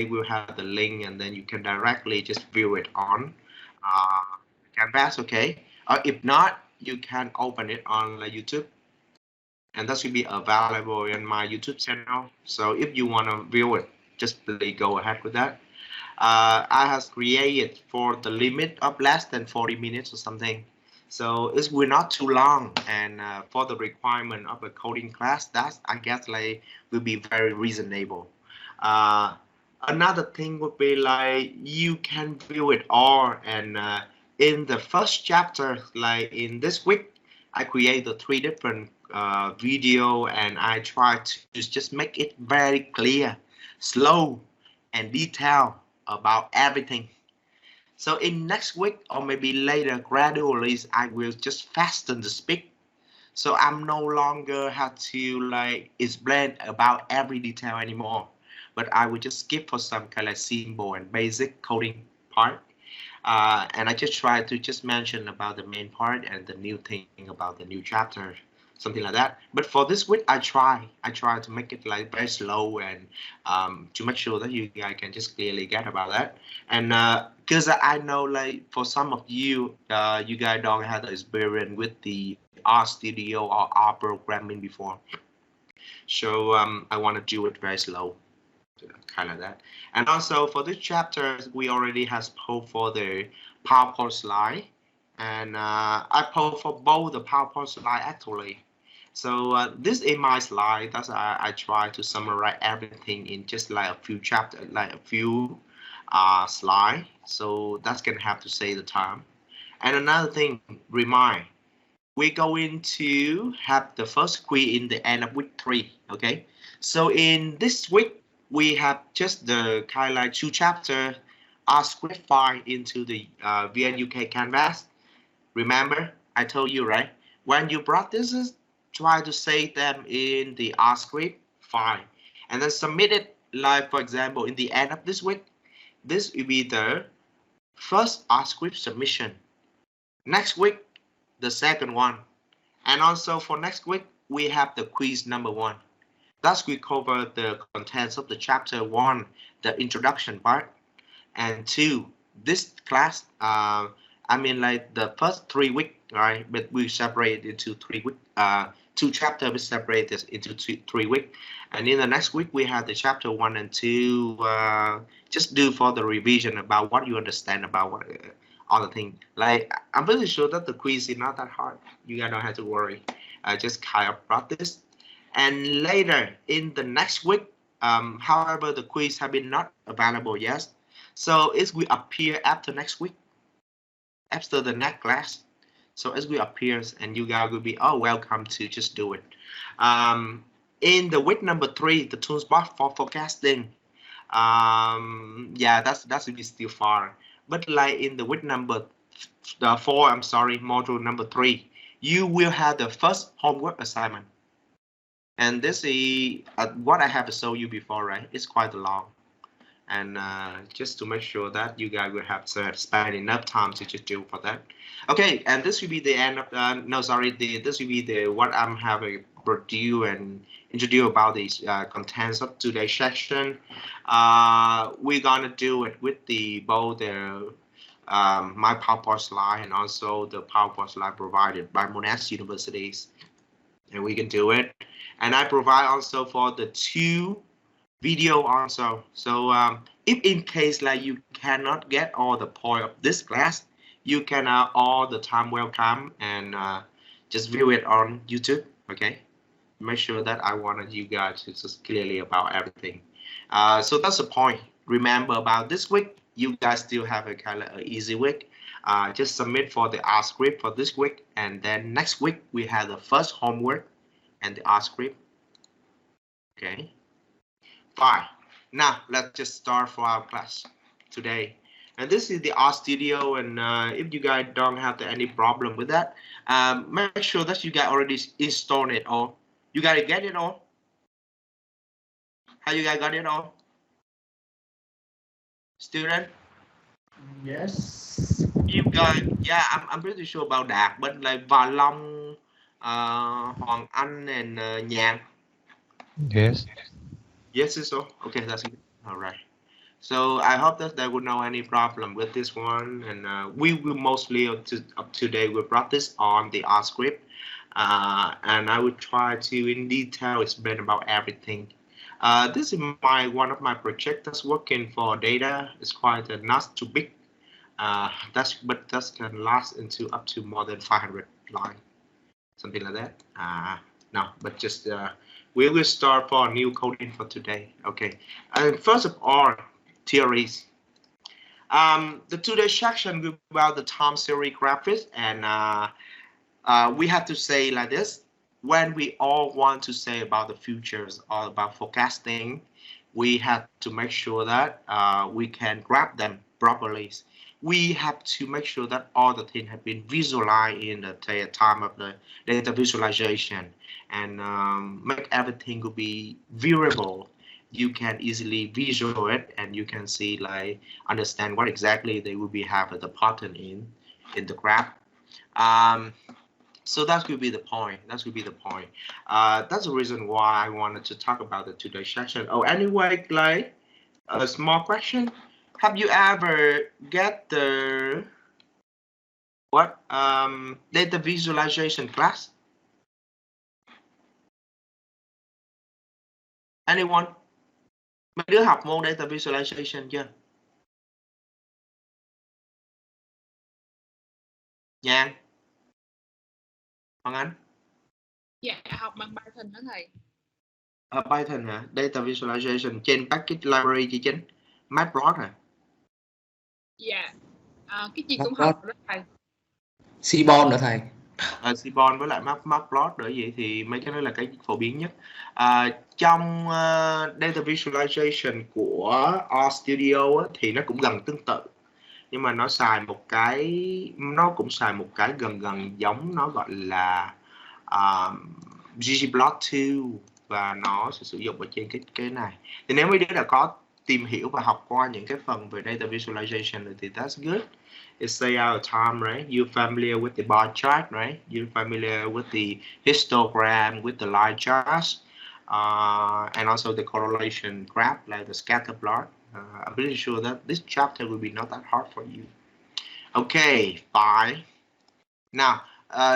will have the link, and then you can directly just view it on Canvas. Okay, or if not, you can open it on YouTube, and that should be available in my YouTube channel. So if you want to view it, just please go ahead with that. I have created for the limit of less than 40 minutes or something. So it will not too long, and for the requirement of a coding class, that I guess like will be very reasonable. Uh, Another thing would be like you can view it all, and in the first chapter, like in this week, I created 3 different video, and I try to just make it very clear, slow, and detailed about everything. So in next week or maybe later, gradually I will just fasten the speed. So I'm no longer have to like explain about every detail anymore, but I will just skip for some kind of simple and basic coding part. And I just try to just mention about the main part and the new thing about the new chapter, something like that. But for this week, I try to make it like very slow, and to make sure that you guys can just clearly get about that. And because I know like for some of you, you guys don't have the experience with the R Studio or R programming before, so I want to do it very slow, kind of that. And also for this chapter, we already have post for the PowerPoint slide, and I post for both the PowerPoint slide actually. So this is my slide. That's I try to summarize everything in just like a few chapters, like a few slide. So that's gonna have to save the time. And another thing, remind, we're going to have the first quiz in the end of week 3. Okay. So in this week, we have just the kind of like 2 chapters are script file into the VNUK canvas. Remember, I told you, right? When you practice, try to save them in the R script file and then submit it. Like for example, in the end of this week, this will be the first R script submission. Next week, the second one. And also for next week, we have the quiz number 1. Thus, we cover the contents of the chapter 1, the introduction part, and 2, this class. I mean, like the first 3 weeks, right? But we separate it into 3 weeks. 2 chapters we separate this into 3 weeks, and in the next week we have the chapter 1 and 2. Just do for the revision about what you understand about what other thing. Like I'm pretty sure that the quiz is not that hard. You guys don't have to worry. Just kind of practice. And later in the next week, however, the quiz have been not available yet, so it will appear after next week, after the next class. So it will appear, and you guys will be welcome to just do it. In the week number 3, the toolbar for forecasting. Yeah, that will be still far. But like in the week number 4, I'm sorry, module number 3, you will have the first homework assignment. And this is what I have shown you before, right? It's quite long. And just to make sure that you guys will have to spend enough time to just do for that. Okay, and this will be the end of this will be the what I'm having produced and introduce about these contents of today's session. We're gonna do it with the both the my PowerPoint slide and also the PowerPoint slide provided by Monash Universities, and we can do it. And I provide also for the 2 video also. So if in case like you cannot get all the point of this class, you can all the time welcome and just view it on YouTube. Okay, make sure that I wanted you guys to just clearly about everything. So that's the point. Remember about this week, you guys still have a kind of easy week. Just submit for the R script for this week, and then next week we have the first homework and the R script. Okay, fine. Now let's just start for our class today. And this is the R Studio, and if you guys don't have any problem with that, make sure that you guys already installed it all. You guys get it all? How you guys got it all? Student? Yes. You guys, yeah, I'm pretty sure about that. But like Và Long, Hoàng Anh, and Nhàn. Yes. Yes, it's so. Okay, that's good. All right. So I hope that there will no any problem with this one, and we will mostly up today we practice on the R script, and I will try to in detail explain about everything. This is one of my projects that's working for data. It's quite not too big. But that can last into up to more than 500 lines, something like that. No, but just we will start for new coding for today. Okay. And first of all, theories. The today section will be about the time series graphics, and we have to say like this: when we all want to say about the futures or about forecasting, we have to make sure that we can grab them properly. We have to make sure that all the things have been visualized in the time of the data visualization, and make everything will be viewable. You can easily visual it, and you can see like understand what exactly they will be have the pattern in the graph. Um, so that could be the point. That could be the point. That's the reason why I wanted to talk about the today section. Oh, anyway, like a small question: have you ever get the what data visualization class? Anyone? Mấy đứa học môn data visualization chưa? Nhan, Hoàng Anh? Dạ, học bằng Python đó thầy. Python hả? Data visualization trên package library chị Chính. Matplotlib hả? Dạ, cái gì cũng học đó thầy. Seaborn nữa thầy. Seaborn với lại Matplotlib nữa, vậy thì mấy cái đó là cái phổ biến nhất. Trong data visualization của RStudio thì nó cũng gần tương tự, nhưng mà nó xài một cái, nó cũng xài một cái gần giống, nó gọi là ggplot2, và nó sẽ sử dụng ở trên cái này. Thì nếu mấy đứa đã có tìm hiểu và học qua những cái phần về data visualization thì that's good. It saves our time, right? You're familiar with the bar chart, right? You're familiar with the histogram, with the line charts, and also the correlation graph, like the scatter plot. I'm pretty sure that this chapter will be not that hard for you. Okay, bye. Now,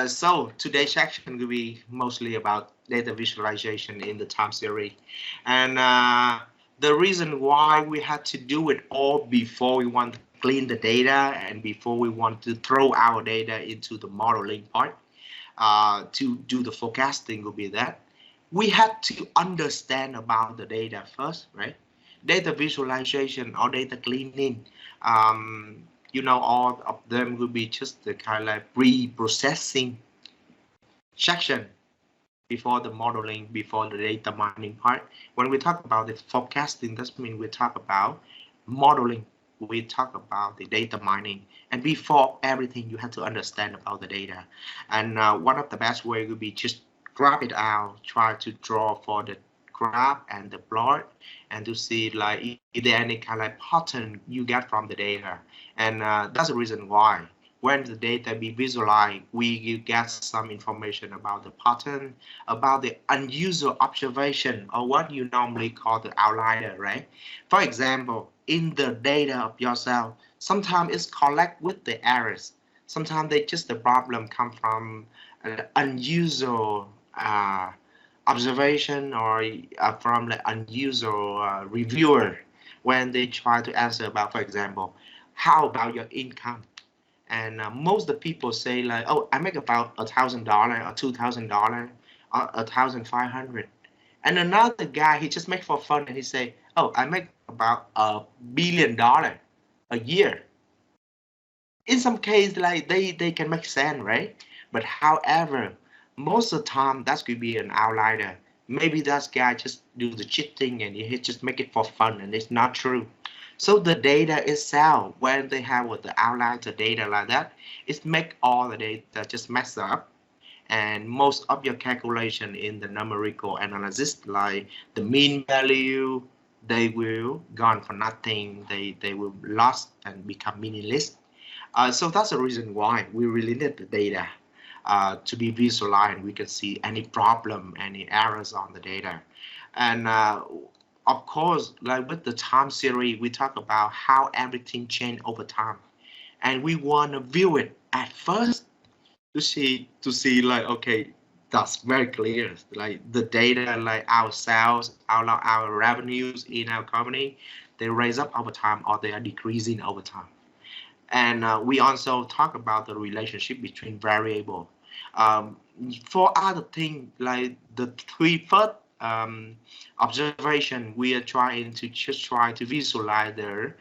so today's section will be mostly about data visualization in the time series. And the reason why we had to do it all before we want to clean the data and before we want to throw our data into the modeling part to do the forecasting will be that we had to understand about the data first, right? Data visualization or data cleaning, you know, all of them will be just the kind of like pre-processing section before the modeling, before the data mining part. When we talk about the forecasting, that means we talk about modeling, we talk about the data mining, and before everything you have to understand about the data. And one of the best way would be just grab it out, try to draw for the graph and the plot, and to see like is there any kind of pattern you get from the data. And that's the reason why when the data be visualized, you get some information about the pattern, about the unusual observation, or what you normally call the outlier, right? For example, in the data of yourself, sometimes it's collect with the errors. Sometimes they just the problem come from unusual observation, or from the unusual reviewer when they try to answer about, for example, how about your income? And most of the people say like, oh, I make about $1,000 or $2,000 or 1,500. And another guy, he just make for fun and he say, oh, I make about $1 billion a year. In some case, like they can make sense, right? But however, most of the time that could be an outlier. Maybe that guy just do the cheating and he just make it for fun, and it's not true. So the data itself, when they have with the outlier data like that, it make all the data just mess up, and most of your calculation in the numerical analysis, like the mean value, they will gone for nothing. They will lost and become meaningless. So that's the reason why we really need the data to be visualized. We can see any problem, any errors on the data. And of course, like with the time series, we talk about how everything changed over time, and we want to view it at first to see like, okay, that's very clear. Like the data, like our sales, our revenues in our company, they raise up over time or they are decreasing over time. And we also talk about the relationship between variable. Um, for other things, like the three first observation, we are trying to just try to visualize the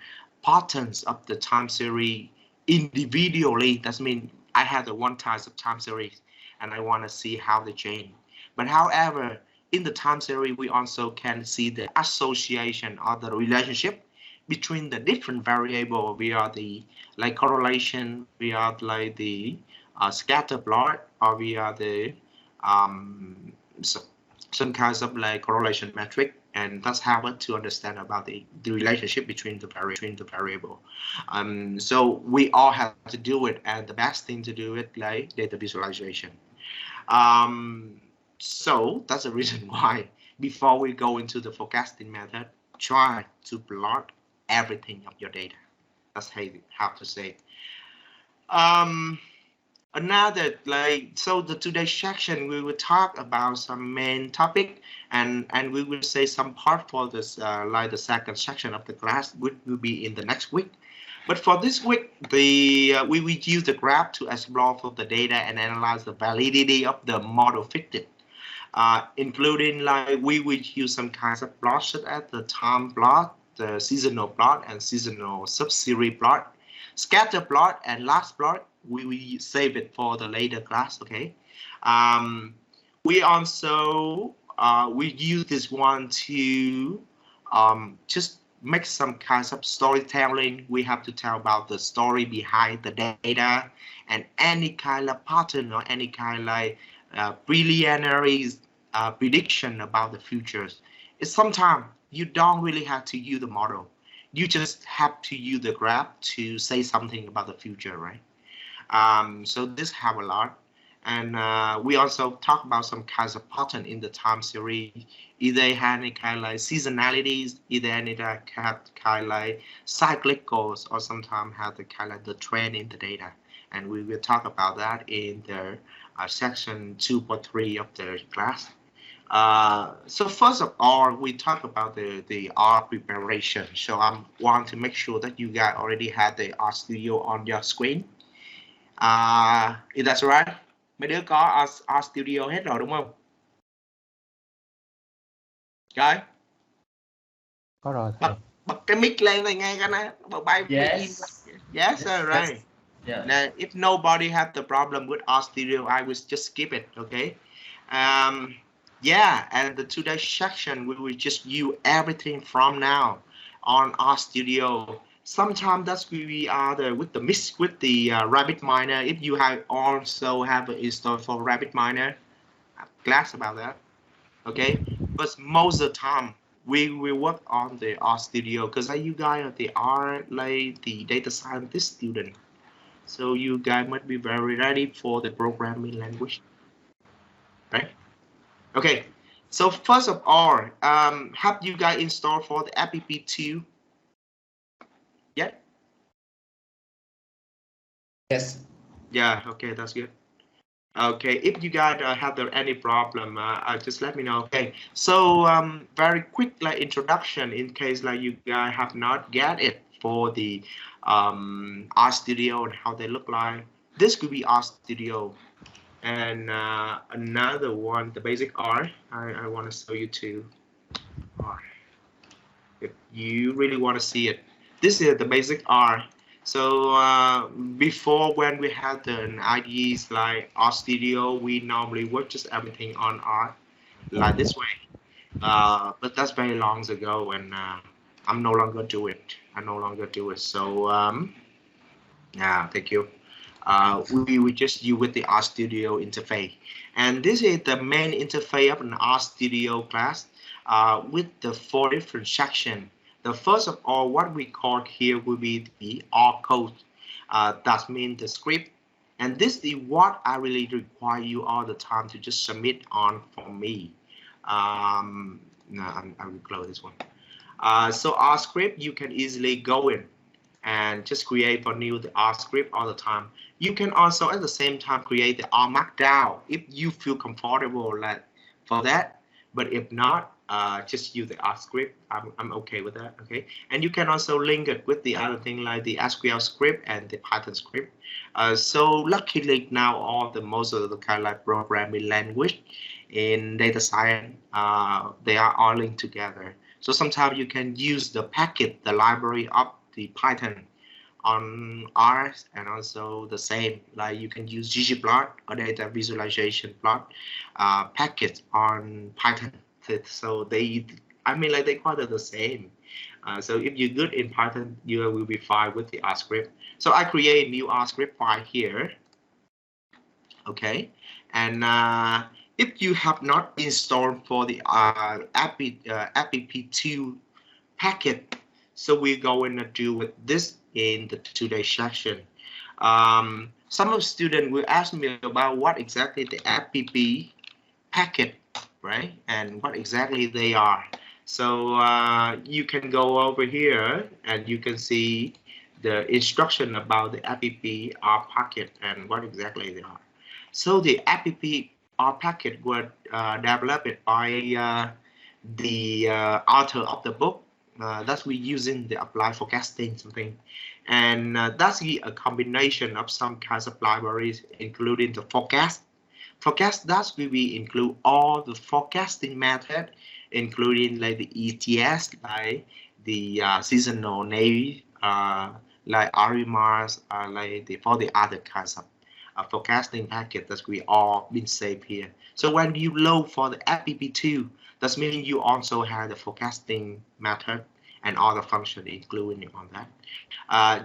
patterns of the time series individually. That means I have the one type of time series and I want to see how they change. But however, in the time series, we also can see the association or the relationship between the different variable via the like correlation, via like the scatter plot, or via the so, some kinds of like correlation metric, and that's how to understand about the relationship between the variable. So we all have to do it, and the best thing to do it like data visualization. So that's the reason why before we go into the forecasting method, try to plot everything of your data. That's how to say it. Another like, so the today's section we will talk about some main topic, and we will say some part for this like the second section of the class, which will be in the next week. But for this week, we will use the graph to explore for the data and analyze the validity of the model fitted, including like we will use some kinds of plots such as the time plot, the seasonal plot, and seasonal sub-series plot, scatter plot, and last plot. We will save it for the later class. Okay. We also we use this one to just make some kinds of storytelling. We have to tell about the story behind the data and any kind of pattern or any kind of like preliminary prediction about the futures. It's sometimes you don't really have to use the model. You just have to use the graph to say something about the future, right? So this have a lot. And we also talk about some kinds of pattern in the time series. Either any kind of like seasonalities, either any kind of like cyclic goals, or sometimes have the kind of the trend in the data. And we will talk about that in the section 2.3 of the class. So first of all, we talk about the R preparation. So I want to make sure that you guys already have the R Studio on your screen. Is that right? Mấy đứa có R Studio hết rồi đúng không? Rồi. Có rồi thầy. Bật cái mic lên này ngay cái này. Bay Yes. Yes, sir, right. Yeah. Now, if nobody have the problem with R Studio, I will just skip it, okay? Yeah, and the today's section, we will just use everything from now on R Studio. Sometimes that's we are with the RabbitMiner. If you have also have installed for RabbitMiner, I'm glad about that. Okay, but most of the time we will work on the R Studio because you guys are like the data scientist student, so you guys must be very ready for the programming language, right? Okay, so first of all, have you guys installed for the app2? Yeah. Yes. Yeah. Okay, that's good. Okay, if you guys have any problem, just let me know. Okay, so very quick like introduction in case like you guys have not get it for the R Studio and how they look like. This could be R Studio, and another one, the basic R. I want to show you too. If you really want to see it, this is the basic R. So before, when we had the IDEs like R Studio, we normally work just everything on R like this way. But that's very long ago, and I'm no longer do it. So yeah, thank you. We just use with the R Studio interface, and this is the main interface of an R Studio class with the 4 different sections. The first of all, what we call here will be the R code. That means the script, and this is what I really require you all the time to just submit on for me. No, I will close this one. So R script, you can easily go in and just create for new the R script all the time. You can also at the same time create the R markdown if you feel comfortable like for that. But if not, just use the R script. I'm okay with that. Okay, and you can also link it with the other thing like the SQL script and the Python script. So luckily now all the most of the kind of like programming language in data science, they are all linked together. So sometimes you can use the package, the library of the Python on R, and also the same, like you can use ggplot or data visualization plot package on Python. So they, I mean, like they quite the same. So if you're good in Python, you will be fine with the R script. So I create a new R script file here. Okay, and if you have not installed for the app2 packet, so we're going to do with this in the today's section. Some of students will ask me about what exactly the app packet, right, and what exactly they are. So you can go over here and you can see the instruction about the app R packet and what exactly they are. So the app R packet was developed by the author of the book. That's we using the applied forecasting something, and that's a combination of some kinds of libraries, including the forecast. Forecast, that's where we include all the forecasting method, including like the ETS, like the seasonal navy, like RMARS, like for the other kinds of forecasting packet that we all been saved here. So when you load for the app2, that means you also have the forecasting method and all the function included on that.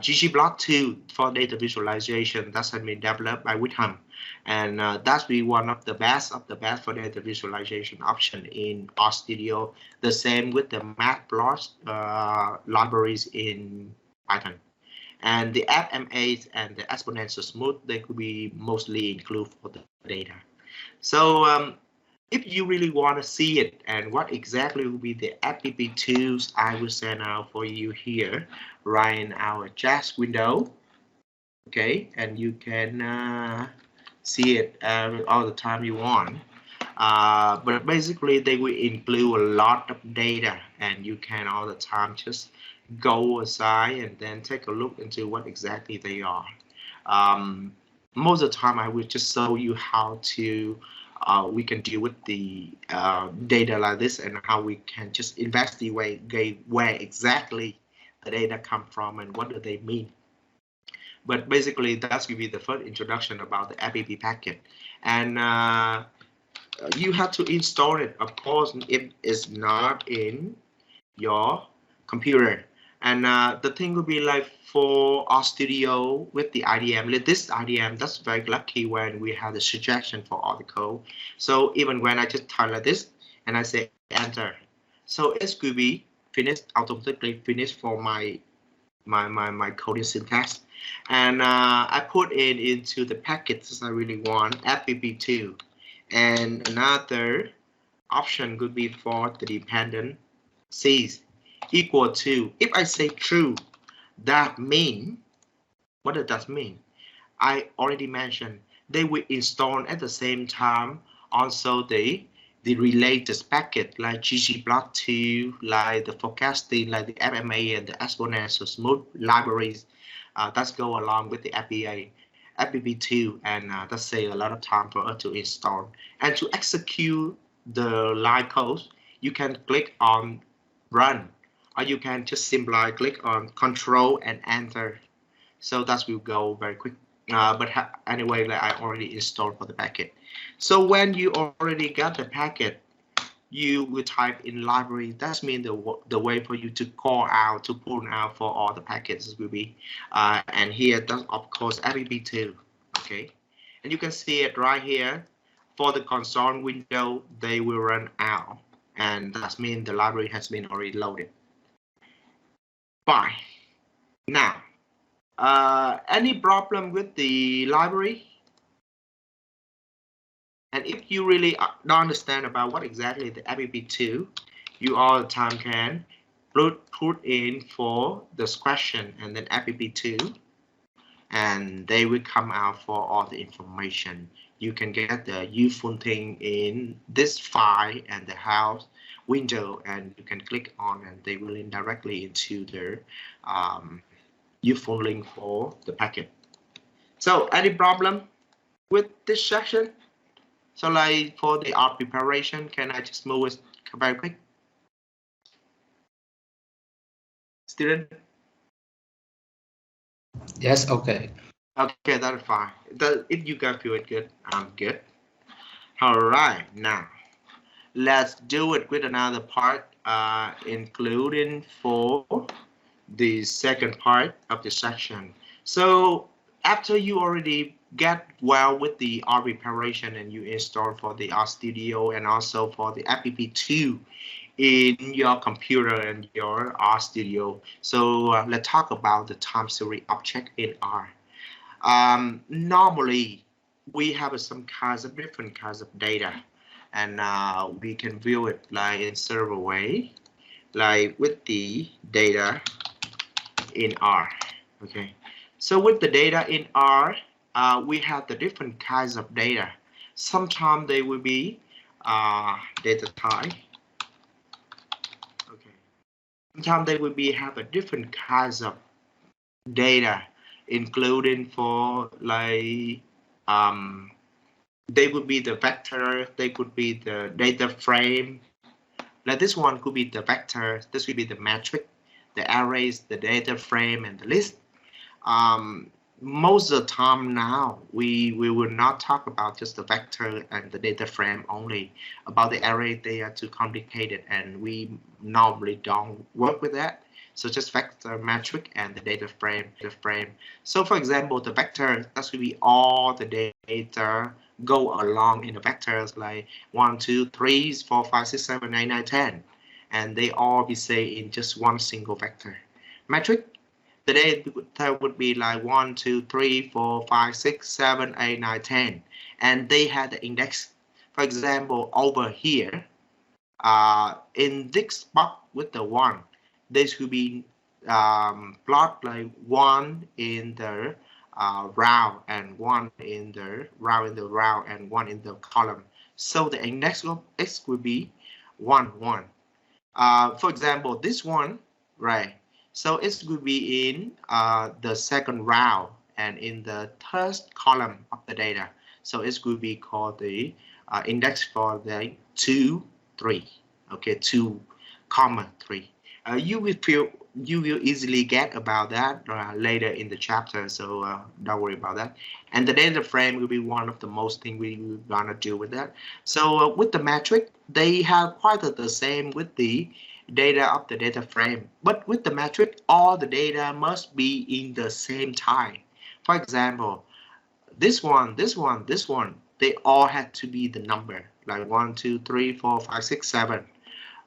ggplot2 for data visualization, that's been developed by Witham, and that's be one of the best for data visualization option in RStudio. The same with the matplotlib libraries in Python. And the FMA and the exponential smooth, they could be mostly included for the data. So if you really want to see it and what exactly will be the app2s, I will send out for you here right in our chat window. Okay, and you can see it all the time you want. But basically they will include a lot of data, and you can all the time just go aside and then take a look into what exactly they are. Most of the time I will just show you how to we can deal with the data like this and how we can just investigate where exactly the data come from and what do they mean. But basically that's going to be the first introduction about the app packet, and you have to install it, of course, if it's not in your computer. And the thing will be like for RStudio with the IDM, like this IDM, that's very lucky when we have the suggestion for all the code. So even when I just type like this and I say enter, so it's going to be finished, automatically finished for my coding syntax. And I put it into the packets I really want, app2. And another option could be for the dependencies equal to, if I say true, that mean, what does that mean? I already mentioned they will install at the same time also the related packet like ggplot2, like the forecasting, like the FMA and the exponential smooth libraries that go along with the app2, and that save a lot of time for us to install. And to execute the line code, you can click on run, or you can just simply click on control and enter. So that will go very quick. But anyway, like I already installed for the packet. So when you already got the packet, you will type in library. That's mean the way for you to call out, to pull out for all the packets will be. And here, that's of course app2. Okay, and you can see it right here. For the console window, they will run out, and that means the library has been already loaded. Fine. Now, any problem with the library? And if you really don't understand about what exactly the app2, you all the time can put in for this question and then FPP2, and they will come out for all the information. You can get the useful thing in this file and the house window, and you can click on and they will link directly into the useful link for the packet. So any problem with this section? So like for the art preparation, can I just move it very quick? Student? Yes, okay. Okay, that's fine. If you guys feel it good, I'm good. All right, now let's do it with another part, including for the second part of the section. So after you already get well with the art preparation and you install for the Art Studio and also for the FPP2 in your computer and your Art Studio. So let's talk about the time series object in R. Normally, we have some kinds of different kinds of data, and we can view it like in several ways, like with the data in R. Okay, so with the data in R, we have the different kinds of data. Sometimes they will be data type. Okay, sometimes they will be have a different kinds of data, including for like they would be the vector, they could be the data frame. Like this one could be the vector, this would be the matrix, the arrays, the data frame, and the list. Most of the time now, we will not talk about just the vector and the data frame only. About the array, they are too complicated, and we normally don't work with that. So just vector, matrix, and the data frame. So for example, the vector, that should be all the data go along in the vectors like 1, 2, 3, 4, 5, 6, 7, 8, 9, 10. And they all be say in just one single vector. Matrix, the data would be like 1, 2, 3, 4, 5, 6, 7, 8, 9, 10. And they had the index. For example, over here, in this box with the 1, they should be plot like 1 in the row and 1 in the row and 1 in the column. So the index of x will be 1, 1. For example, this one, right? So it will be in the second row and in the third column of the data. So it will be called the index for the 2, 3. Okay, 2, 3. You will easily get about that later in the chapter, so don't worry about that. And the data frame will be one of the most thing we're gonna do with that. So with the matrix, they have quite the same with the data of the data frame, but with the matrix, all the data must be in the same time. For example, this one, they all had to be the number like 1, 2, 3, 4, 5, 6, 7.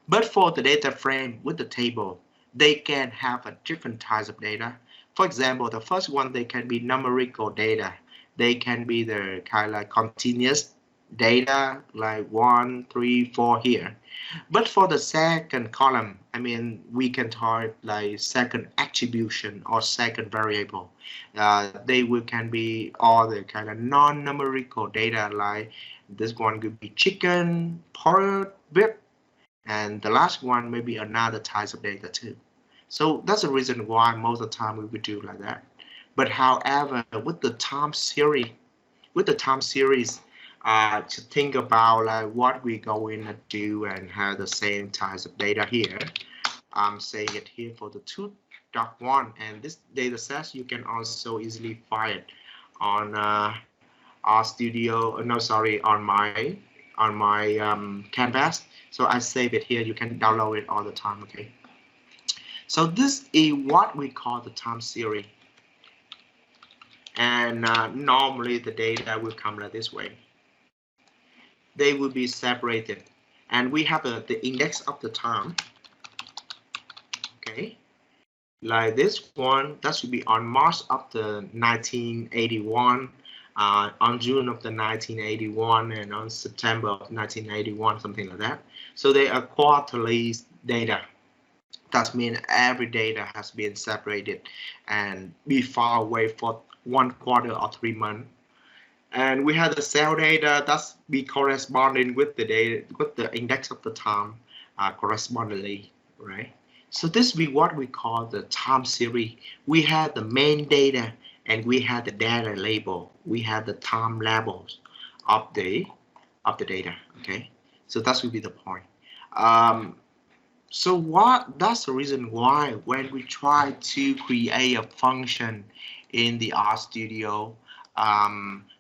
But for the data frame with the table, they can have a different types of data. For example, the first one, they can be numerical data. They can be the kind of like continuous data like 1, 3, 4 here. But for the second column, I mean, we can type like second attribution or second variable. They can be all the kind of non-numerical data, like this one could be chicken, pork, beef. And the last one may be another type of data too. So that's the reason why most of the time we would do like that. But however, with the time series, to think about like what we're going to do and have the same types of data here. I'm saying it here for the 2.1, and this data set you can also easily find it on our studio. No, sorry, on my canvas. So I save it here. You can download it all the time. Okay. So this is what we call the time series. And normally the data will come like this way. They will be separated. And we have the index of the time. Okay. Like this one, that should be on March of the 1981. On June of the 1981 and on September of 1981, something like that. So they are quarterly data. That means every data has been separated and be far away for 1 quarter or 3 months. And we have the cell data that's be corresponding with the data, with the index of the time correspondingly, right? So this be what we call the time series. We have the main data and we have the data label. We have the time labels of the data. Okay, so that would be the point. So that's the reason why when we try to create a function in the RStudio,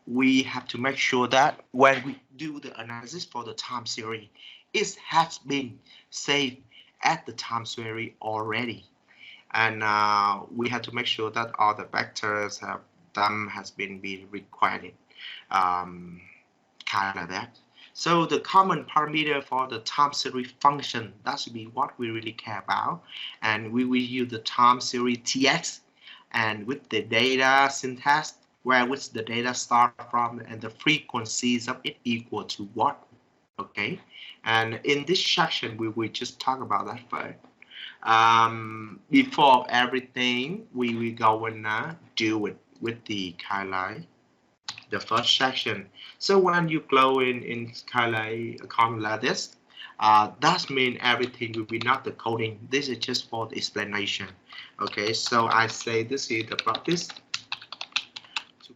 we have to make sure that when we do the analysis for the time series, it has been saved at the time series already. And we have to make sure that all the vectors has been required, kind of that. So the common parameter for the time series function, that should be what we really care about. And we will use the time series TX and with the data syntax, where which the data start from and the frequencies of it equal to what. Okay. And in this section, we will just talk about that first. Before everything, we will go and do it with the highlight. The first section. So when you go in highlight a comment like this, that means everything will be not the coding. This is just for the explanation. Okay, so I say this is the practice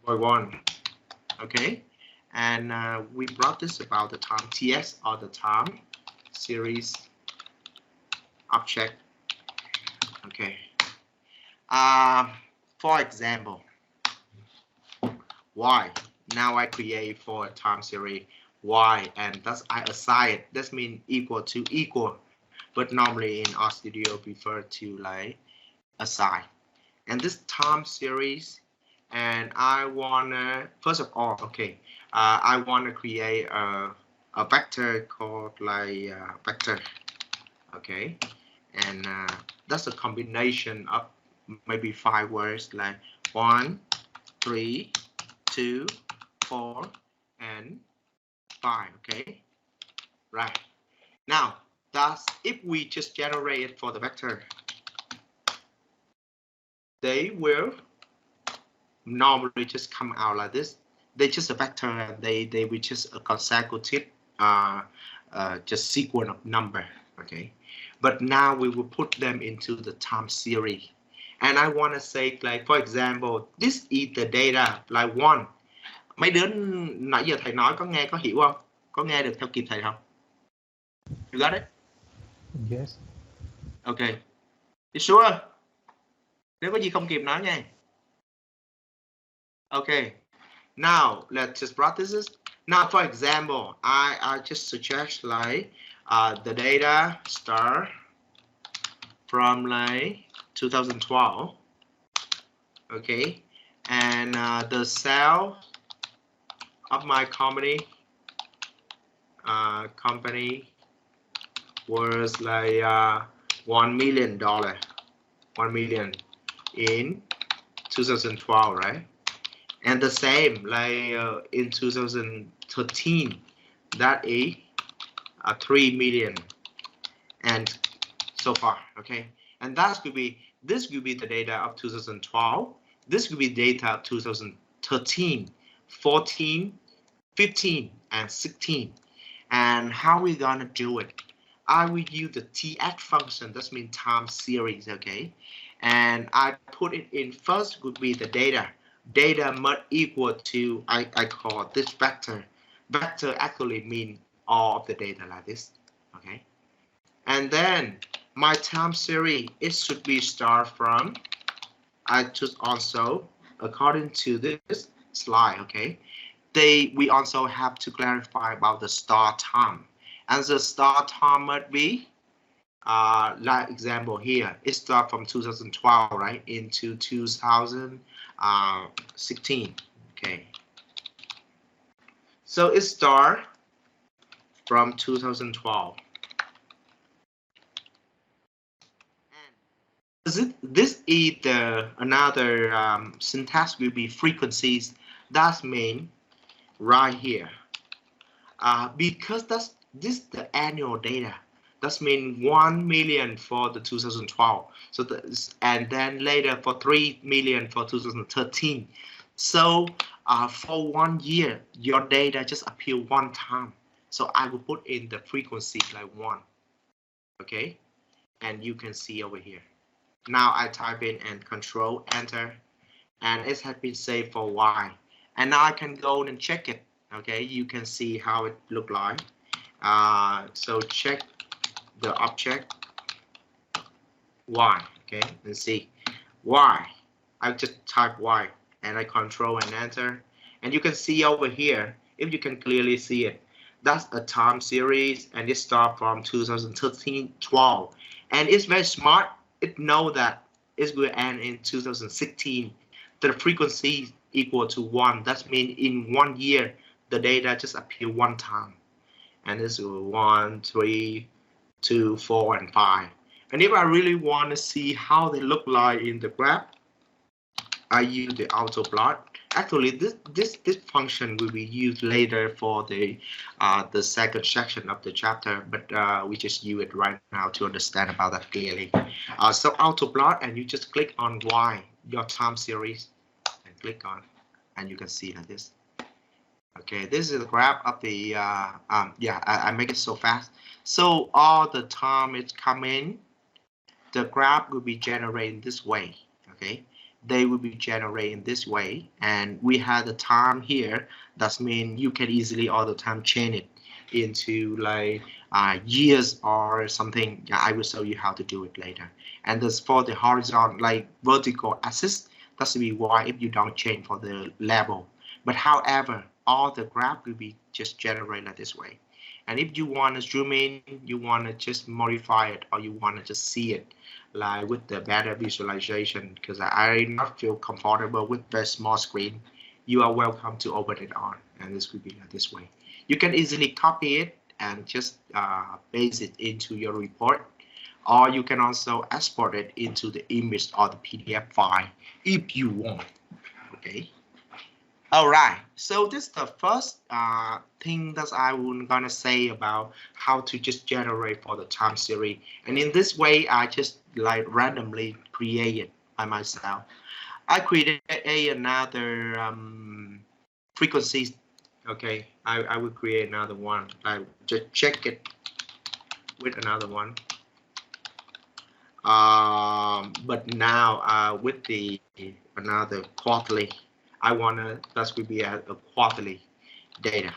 2.1. Okay, and we brought this about the time TX or the time series object. Okay, for example, y. Now I create for a time series y, and thus I assign it. This means equal to equal, but normally in RStudio prefer to like assign. And this time series, and I wanna first of all, okay, I wanna create a vector called like vector. Okay, and that's a combination of maybe 5 words like 1, 3, 2, 4, and 5. Okay, right. Now, that's if we just generate it for the vector, they will normally just come out like this. They just a vector, and they will just a consecutive just sequence of number. Okay, but now we will put them into the time series. And I want to say, like, for example, this is the data like 1. Mấy đứa nãy giờ thầy nói có nghe có hiểu không? Có nghe được theo kịp thầy không? You got it? Yes. Okay. You sure? Nếu có gì không kịp nói nha. Okay. Now let's just practice this. Now, for example, I just suggest like the data start from like 2012. Okay, and the sale of my company was like $1 million, 1 million in 2012, right? And the same like in 2013, that is 3 million, and so far. Okay, and that could be, this could be the data of 2012. This could be data of 2013, 14, 15, and 16. And how we gonna do it? I will use the TX function. That means time series. Okay, and I put it in first would be the data. Data must equal to I call this vector. Vector actually mean all of the data like this. Okay, and then my time series, it should be start from, I just also according to this slide. Okay, we also have to clarify about the start time, and the start time must be like example here, it start from 2012 right into 2016. Okay, so it start from 2012. This is the another syntax will be frequencies. That means right here, because this the annual data. That's mean 1 million for the 2012. So and then later for 3 million for 2013. So for 1 year, your data just appear one time. So I will put in the frequency like 1. Okay, and you can see over here. Now I type in and control enter, and it has been saved for Y. And now I can go and check it. Okay, you can see how it look like. So check the object Y. Okay, and see Y. I just type Y and I control and enter, and you can see over here, if you can clearly see it, that's a time series, and it starts from 2013-12, and it's very smart. It know that it will end in 2016. The frequency equal to 1. That means in 1 year the data just appear one time, and this is 1, 3, 2, 4, and 5. And if I really want to see how they look like in the graph, I use the auto plot. Actually, this function will be used later for the second section of the chapter, but we just use it right now to understand about that clearly. So auto plot, and you just click on Y, your time series, and click on, and you can see like this. Okay, this is the graph of the I make it so fast. So all the time it's coming, the graph will be generated this way. Okay, they will be generated this way, and we have the time here. That means you can easily all the time change it into like years or something. Yeah, I will show you how to do it later. And this for the horizontal, like vertical axis, that's be why if you don't change for the level. But however, all the graph will be just generated like this way. And if you want to zoom in, you want to just modify it, or you want to just see it like with the better visualization, because I not feel comfortable with the small screen, you are welcome to open it on, and this will be like this way. You can easily copy it and just paste it into your report, or you can also export it into the image or the PDF file if you want. Okay. All right, so this is the first thing that I was gonna say about how to just generate for the time series. And in this way, I just like randomly create it by myself. I created another frequency. Okay, I will create another one. I just check it with another one. But now with the another quarterly. I want to, that will be a quarterly data.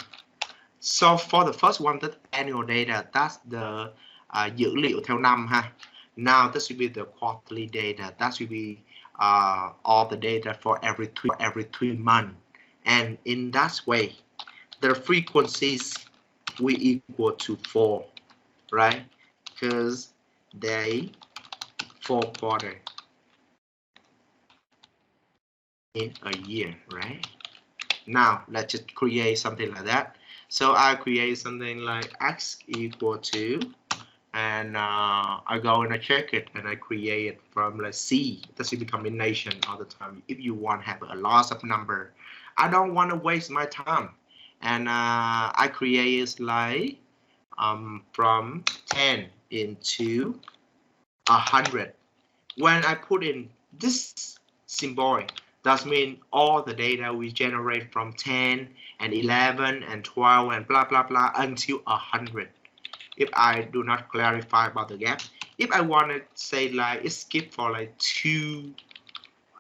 So for the first one, that annual data, that's the dữ liệu theo năm ha. Now this will be the quarterly data. That will be all the data for every 3 months. And in that way, the frequencies will equal to 4, right? Because they 4 quarters in a year, right? Now let's just create something like that. So I create something like x equal to, and I go and I check it, and I create it from like C. That's a combination all the time. If you want to have a lot of number, I don't want to waste my time, and I create it like from 10 into 100. When I put in this symbol, that means all the data we generate from 10 and 11 and 12 and blah blah blah until 100. If I do not clarify about the gap, if I want to say like it skip for like 2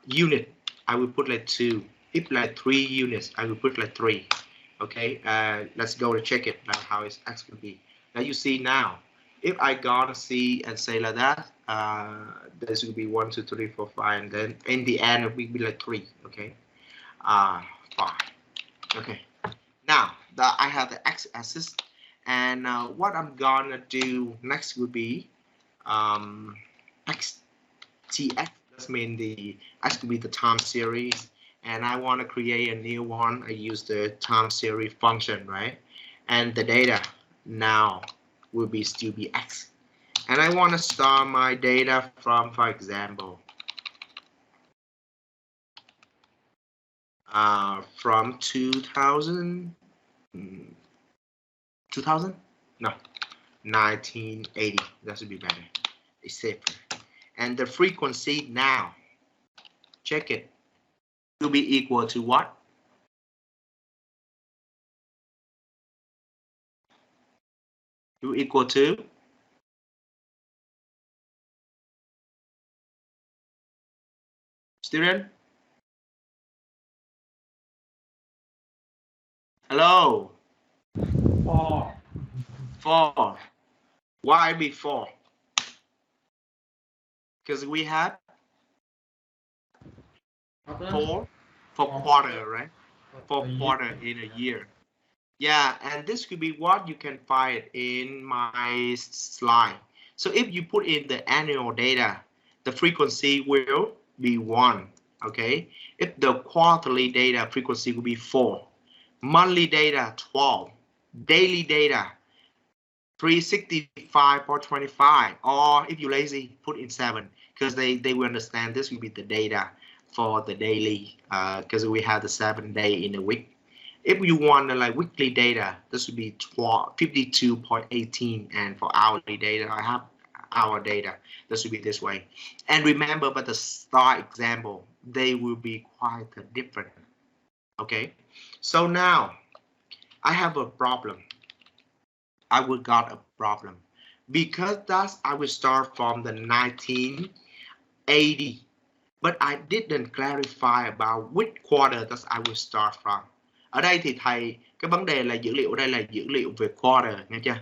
units, I will put like 2. If like 3 units, I will put like 3. Okay, let's go to check it like how it's actually be. Now you see now, if I gotta see and say like that, this will be 1, 2, 3, 4, 5, and then in the end it will be like 3. Okay, 5. Okay, now that I have the x-axis, and what I'm gonna do next will be xtx. That means the x will be the time series, and I want to create a new one. I use the time series function, right? And the data now will be still be x, and I want to start my data from, for example, from 2000 no, 1980. That should be better. It's safer. And the frequency now, check it, will be equal to what? Will equal to student? Hello? 4. 4. Why be 4? Because we have 4 for quarter, right? For quarter in a year. Yeah, and this could be what you can find in my slide. So if you put in the annual data, the frequency will be 1. Okay. If the quarterly data, frequency will be 4. Monthly data 12. Daily data 365 or 25. Or if you're lazy, put in 7, because they will understand this will be the data for the daily, because we have the 7 day in a week. If you want like weekly data, this would be 52.18, and for hourly data, I have hour data. This would be this way. And remember, but the star example, they will be quite different. Okay, so now I have a problem. I will got a problem because that's I will start from the 1980, but I didn't clarify about which quarter that I will start from. Ở đây thì thầy, cái vấn đề là dữ liệu ở đây là dữ liệu về quarter, nghe chưa?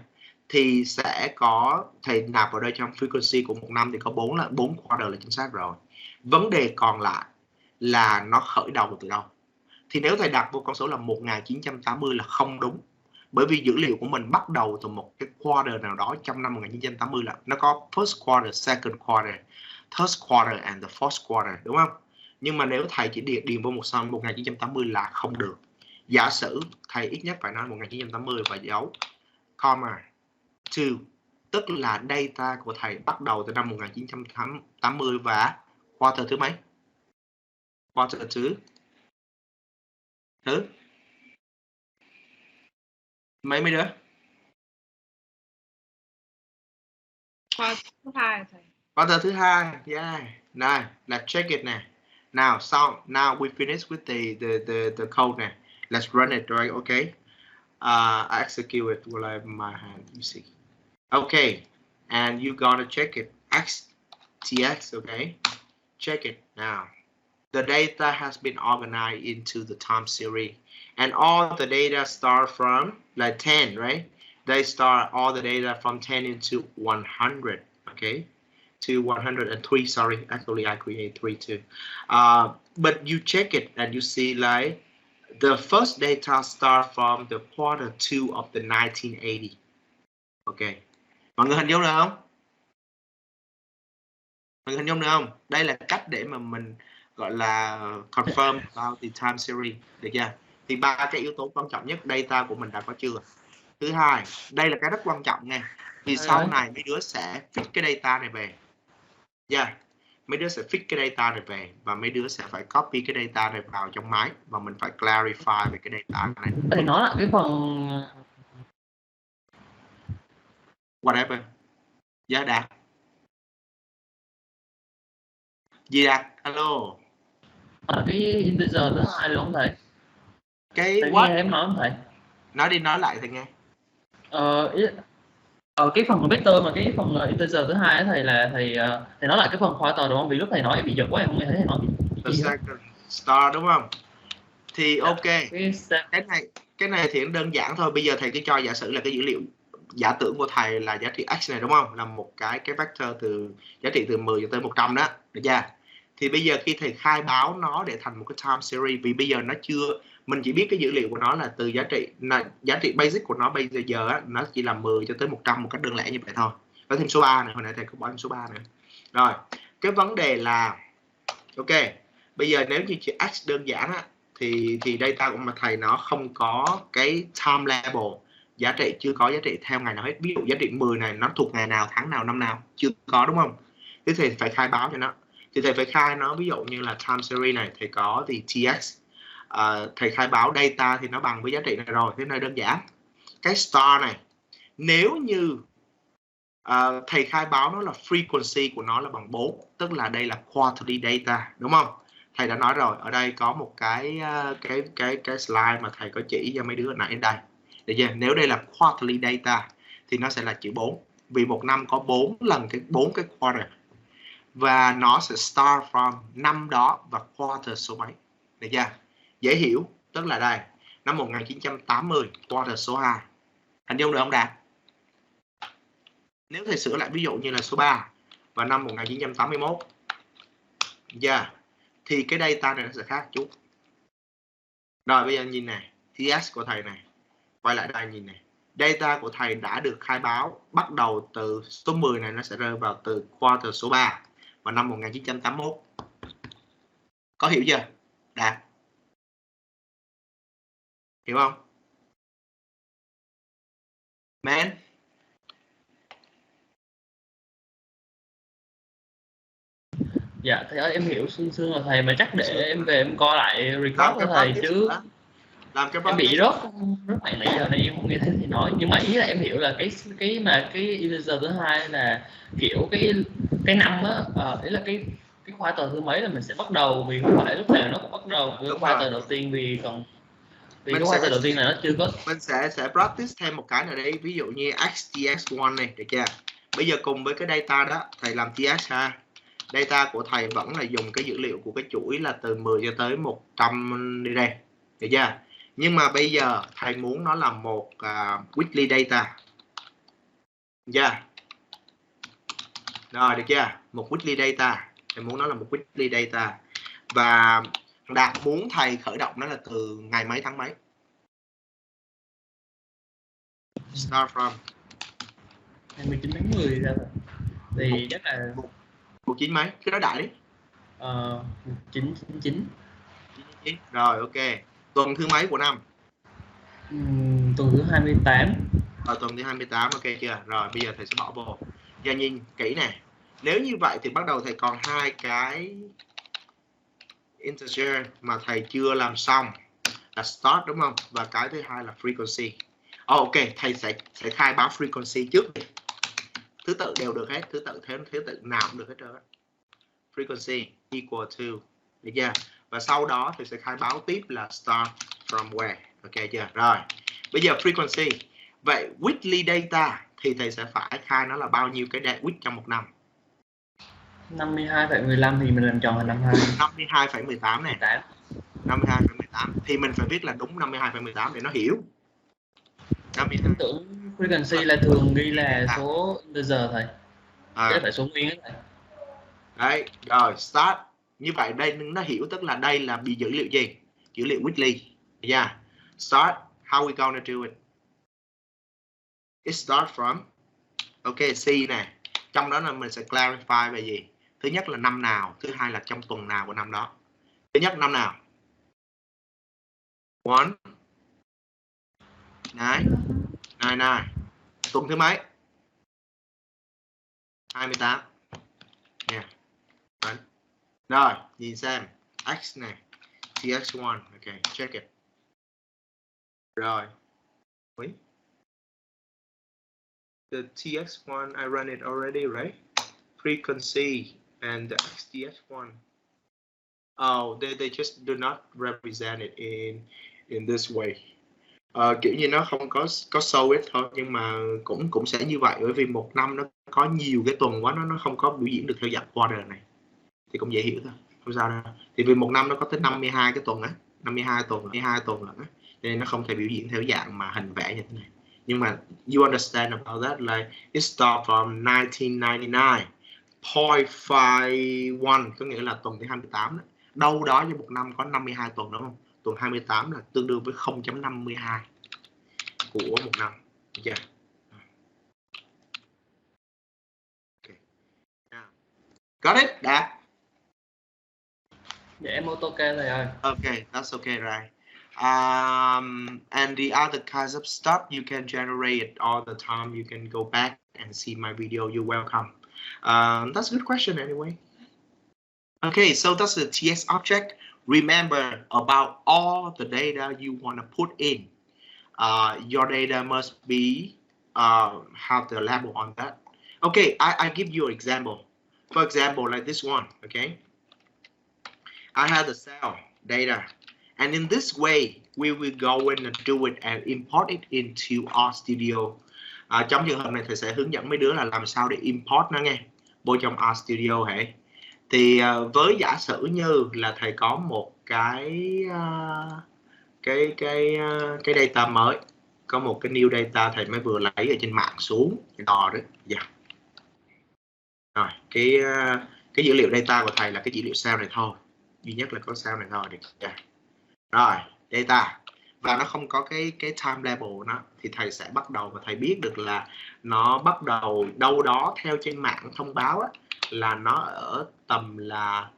Thì sẽ có thầy nạp vào đây trong frequency của một năm thì có 4 quarter là chính xác rồi. Vấn đề còn lại là nó khởi đầu từ đâu? Thì nếu thầy đặt vô con số là 1980 là không đúng. Bởi vì dữ liệu của mình bắt đầu từ một cái quarter nào đó trong năm 1980 là nó có first quarter, second quarter, third quarter and the fourth quarter, đúng không? Nhưng mà nếu thầy chỉ điền vô một số 1980 là không được. Giả sử thầy ít nhất phải nói 1980 và dấu comma 2, tức là data của thầy bắt đầu từ năm 1980 và quarter thứ mấy? Quarter thứ mấy đứa? Quarter thứ 2 thầy. Quarter thứ 2, yeah. Này, let's check it nè. Now, now we finish with the code nè. Let's run it, right? Okay. I execute it while I have my hand. You see. Okay, and you gotta check it. TX, okay. Check it now. The data has been organized into the time series, and all the data start from like 10, right? They start all the data from 10 into 100, okay? To 103, sorry, actually I create 3 too. But you check it and you see like the first data start from the quarter 2 of the 1980. Okay. Mọi người hình dung được không? Mọi người hình dung được không? Đây là cách để mà mình gọi là confirm about the time series, được chưa? Thì 3 cái yếu tố quan trọng nhất, data của mình đã có chưa? Thứ hai, đây là cái rất quan trọng nha. Vì sau này mấy đứa sẽ fix cái data này về. Yeah. Mấy đứa sẽ fix cái data này về và mấy đứa sẽ phải copy cái data này vào trong máy và mình phải clarify về cái data này. Thì nó là cái phần whatever. Dạ Đạt. Gì Đạt? Alo. cái integer thứ 2 luôn không thầy? Cái thầy what? Nghe em nói không thầy? Nói đi, nói lại thầy nghe. Cái phần vector mà cái phần integer thứ 2 thầy là thầy nói lại cái phần quarter đúng không? Vì lúc thầy nói em bị giật quá, em không nghe thấy thầy nói The second star đúng không? Thì ok. Cái này thì đơn giản thôi. Bây giờ thầy cứ cho giả sử là cái dữ liệu giả tưởng của thầy là giá trị x này đúng không? Là một cái vector từ giá trị từ 10 cho tới 100 đó, được chưa? Thì bây giờ khi thầy khai báo nó để thành một cái time series, vì bây giờ nó chưa, mình chỉ biết cái dữ liệu của nó là từ giá trị basic của nó bây giờ á, nó chỉ là 10 cho tới 100 một cách đơn lẻ như vậy thôi. Có thêm số 3 này, hồi nãy thầy có bỏ thêm số 3 nữa. Rồi, cái vấn đề là ok, bây giờ nếu như chỉ x đơn giản á, thì data của mà thầy nó không có cái time label, giá trị chưa có giá trị theo ngày nào hết. Ví dụ giá trị 10 này nó thuộc ngày nào, tháng nào, năm nào, chưa có đúng không? Thế thì phải khai báo cho nó. Thì thầy phải khai nó, ví dụ như là time series này thầy có thì tx, thầy khai báo data thì nó bằng với giá trị này rồi. Thế này đơn giản. Cái star này, nếu như Thầy khai báo nó là frequency của nó là bằng 4, tức là đây là quarterly data, đúng không? Thầy đã nói rồi, ở đây có một cái slide mà thầy có chỉ cho mấy đứa hồi nãy đây. Được chưa? Nếu đây là quarterly data thì nó sẽ là chữ 4, vì một năm có 4 lần bốn cái quarter, và nó sẽ start from năm đó và quarter số mấy. Được chưa? Dễ hiểu, tức là đây năm 1980 quarter số 2. Hình dung được không Đạt? Nếu thầy sửa lại ví dụ như là số 3 và năm 1981, yeah, thì cái data này nó sẽ khác chút. Rồi bây giờ nhìn này, TS của thầy này, quay lại đây nhìn này, data của thầy đã được khai báo bắt đầu từ số 10 này, nó sẽ rơi vào từ quarter số 3 vào năm 1981. Có hiểu chưa? Đạt hiểu không? Man. Dạ thầy ơi, em hiểu sương là thầy, mà chắc để em về em coi lại record của thầy chứ làm cái em bị rất mạnh nãy giờ nên em không nghe thấy thầy nói. Nhưng mà ý là em hiểu là cái user thứ hai là kiểu cái năm á, ý là cái khoa tờ thứ mấy là mình sẽ bắt đầu, vì không phải lúc nào nó cũng bắt đầu với khoa tờ đầu tiên, vì cái khoa tờ đầu tiên này nó chưa có. Mình sẽ practice thêm một cái nào đấy, ví dụ như XTX1 này, được chưa? Bây giờ cùng với cái data đó thầy làm TX ha. Data của thầy vẫn là dùng cái dữ liệu của cái chuỗi là từ 10 cho tới 100 đi đây, được chưa? Nhưng mà bây giờ thầy muốn nó là một weekly data, được chưa? Rồi, được chưa? Một weekly data, thầy muốn nó là một weekly data. Và Đạt muốn thầy khởi động nó là từ ngày mấy tháng mấy? Start from 29 tháng 10 ra rồi. Thì chắc là 19 mấy? Cái đó đại đi. 1999. Rồi, ok. Tuần thứ mấy của năm? Tuần thứ 28. Tuần thứ 28, ok chưa? Rồi, bây giờ thầy sẽ bỏ vô. Giờ nhìn kỹ nè. Nếu như vậy thì bắt đầu thầy còn hai cái integer mà thầy chưa làm xong là start, đúng không? Và cái thứ hai là frequency. Ok, thầy sẽ khai báo frequency trước đi. Thứ tự đều được hết, thứ tự nào cũng được hết trơn. Frequency equal to, được chưa? Và sau đó thì sẽ khai báo tiếp là start from where, ok chưa? Rồi, bây giờ frequency. Vậy weekly data thì thầy sẽ phải khai nó là bao nhiêu cái week trong một năm? 52,15 thì mình làm tròn là 52,18 này. 52,18 thì mình phải viết là đúng 52,18 để nó hiểu. Em tưởng frequency là thường ghi là số integer thầy. Chứ phải số nguyên thầy. Đấy, rồi start. Như vậy đây nó hiểu, tức là đây là bị dữ liệu gì? Dữ liệu weekly. Yeah. Start, how we gonna do it? It start from, ok, C này. Trong đó là mình sẽ clarify về gì? Thứ nhất là năm nào, thứ hai là trong tuần nào của năm đó. Thứ nhất năm nào? 1 9 tuần thứ mấy? 28. Yeah. Right. Rồi, nhìn xem X này, TX1, ok, check it. Rồi. Wait. The TX1 I run it already, right? Frequency and the XTX1. Oh, they just do not represent it in this way. Kiểu như nó không có show it thôi, nhưng mà cũng sẽ như vậy, bởi vì một năm nó có nhiều cái tuần quá, nó không có biểu diễn được theo dạng quarter này, thì cũng dễ hiểu thôi, không sao đâu. Thì vì một năm nó có tới 52 cái tuần á, 52 tuần lận á, nên nó không thể biểu diễn theo dạng mà hình vẽ như thế này. Nhưng mà you understand about that, like it start from 1999, 0.51, có nghĩa là tuần thứ 28 đó. Đâu đó như một năm có 52 tuần, đúng không? Tuần 28 là tương đương với 0.52 của một năm, được chưa? Okay. Got it? Đạt? Dạ em auto kê thầy ơi. Okay, that's okay, right? And the other kinds of stuff you can generate it all the time. You can go back and see my video. You're welcome. That's a good question anyway. Okay, so that's the TX object. Remember about all the data you want to put in. Your data must be have the label on that. Okay, I give you an example. For example, like this one, okay? I have the cell data. And in this way, we will go in and do it and import it into RStudio. Trong trường hợp này thầy sẽ hướng dẫn mấy đứa là làm sao để import nó nghe vô trong RStudio hả? Thì với giả sử như là thầy có một cái data mới, có một cái new data thầy mới vừa lấy ở trên mạng xuống cái đò đấy. Yeah. Rồi cái dữ liệu data của thầy là cái dữ liệu cell này thôi, duy nhất là có cell này thôi. Yeah. Rồi data và nó không có cái time label nó thì thầy sẽ bắt đầu và thầy biết được là nó bắt đầu đâu đó theo trên mạng thông báo á, là nó ở tầm là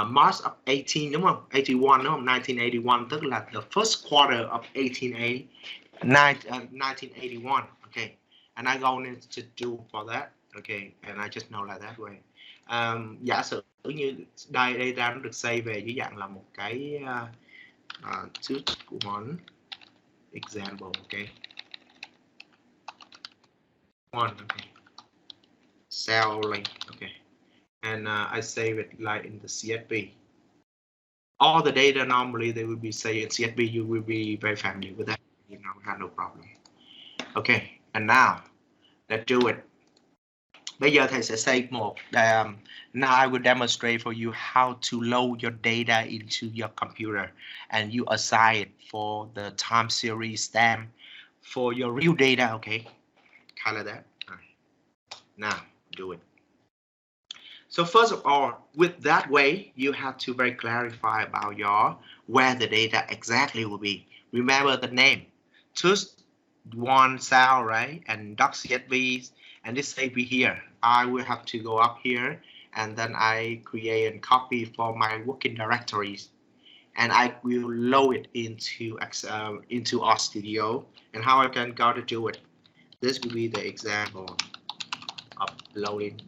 March of 18 đúng không? 81 đúng không? 1981 tức là the first quarter of 1981. Okay, and I go need to do for that. Okay, and I just know like that way. Giả sử như đây data nó được save về dưới dạng là một cái just one example. Okay, one. Okay, cell link. Okay. And I save it like in the CSV. All the data normally they will be saved in CSV. You will be very familiar with that. You know, have no problem. Okay, and now let's do it. Bây giờ thầy sẽ save một. Now I will demonstrate for you how to load your data into your computer, and you assign it for the time series stamp for your real data. Okay, kind of that. Now do it. So first of all, with that way, you have to very clarify about where the data exactly will be. Remember the name, just one cell, right? And .csv, and this say be here. I will have to go up here, and then I create and copy for my working directories, and I will load it into RStudio. And how I can go to do it? This will be the example of loading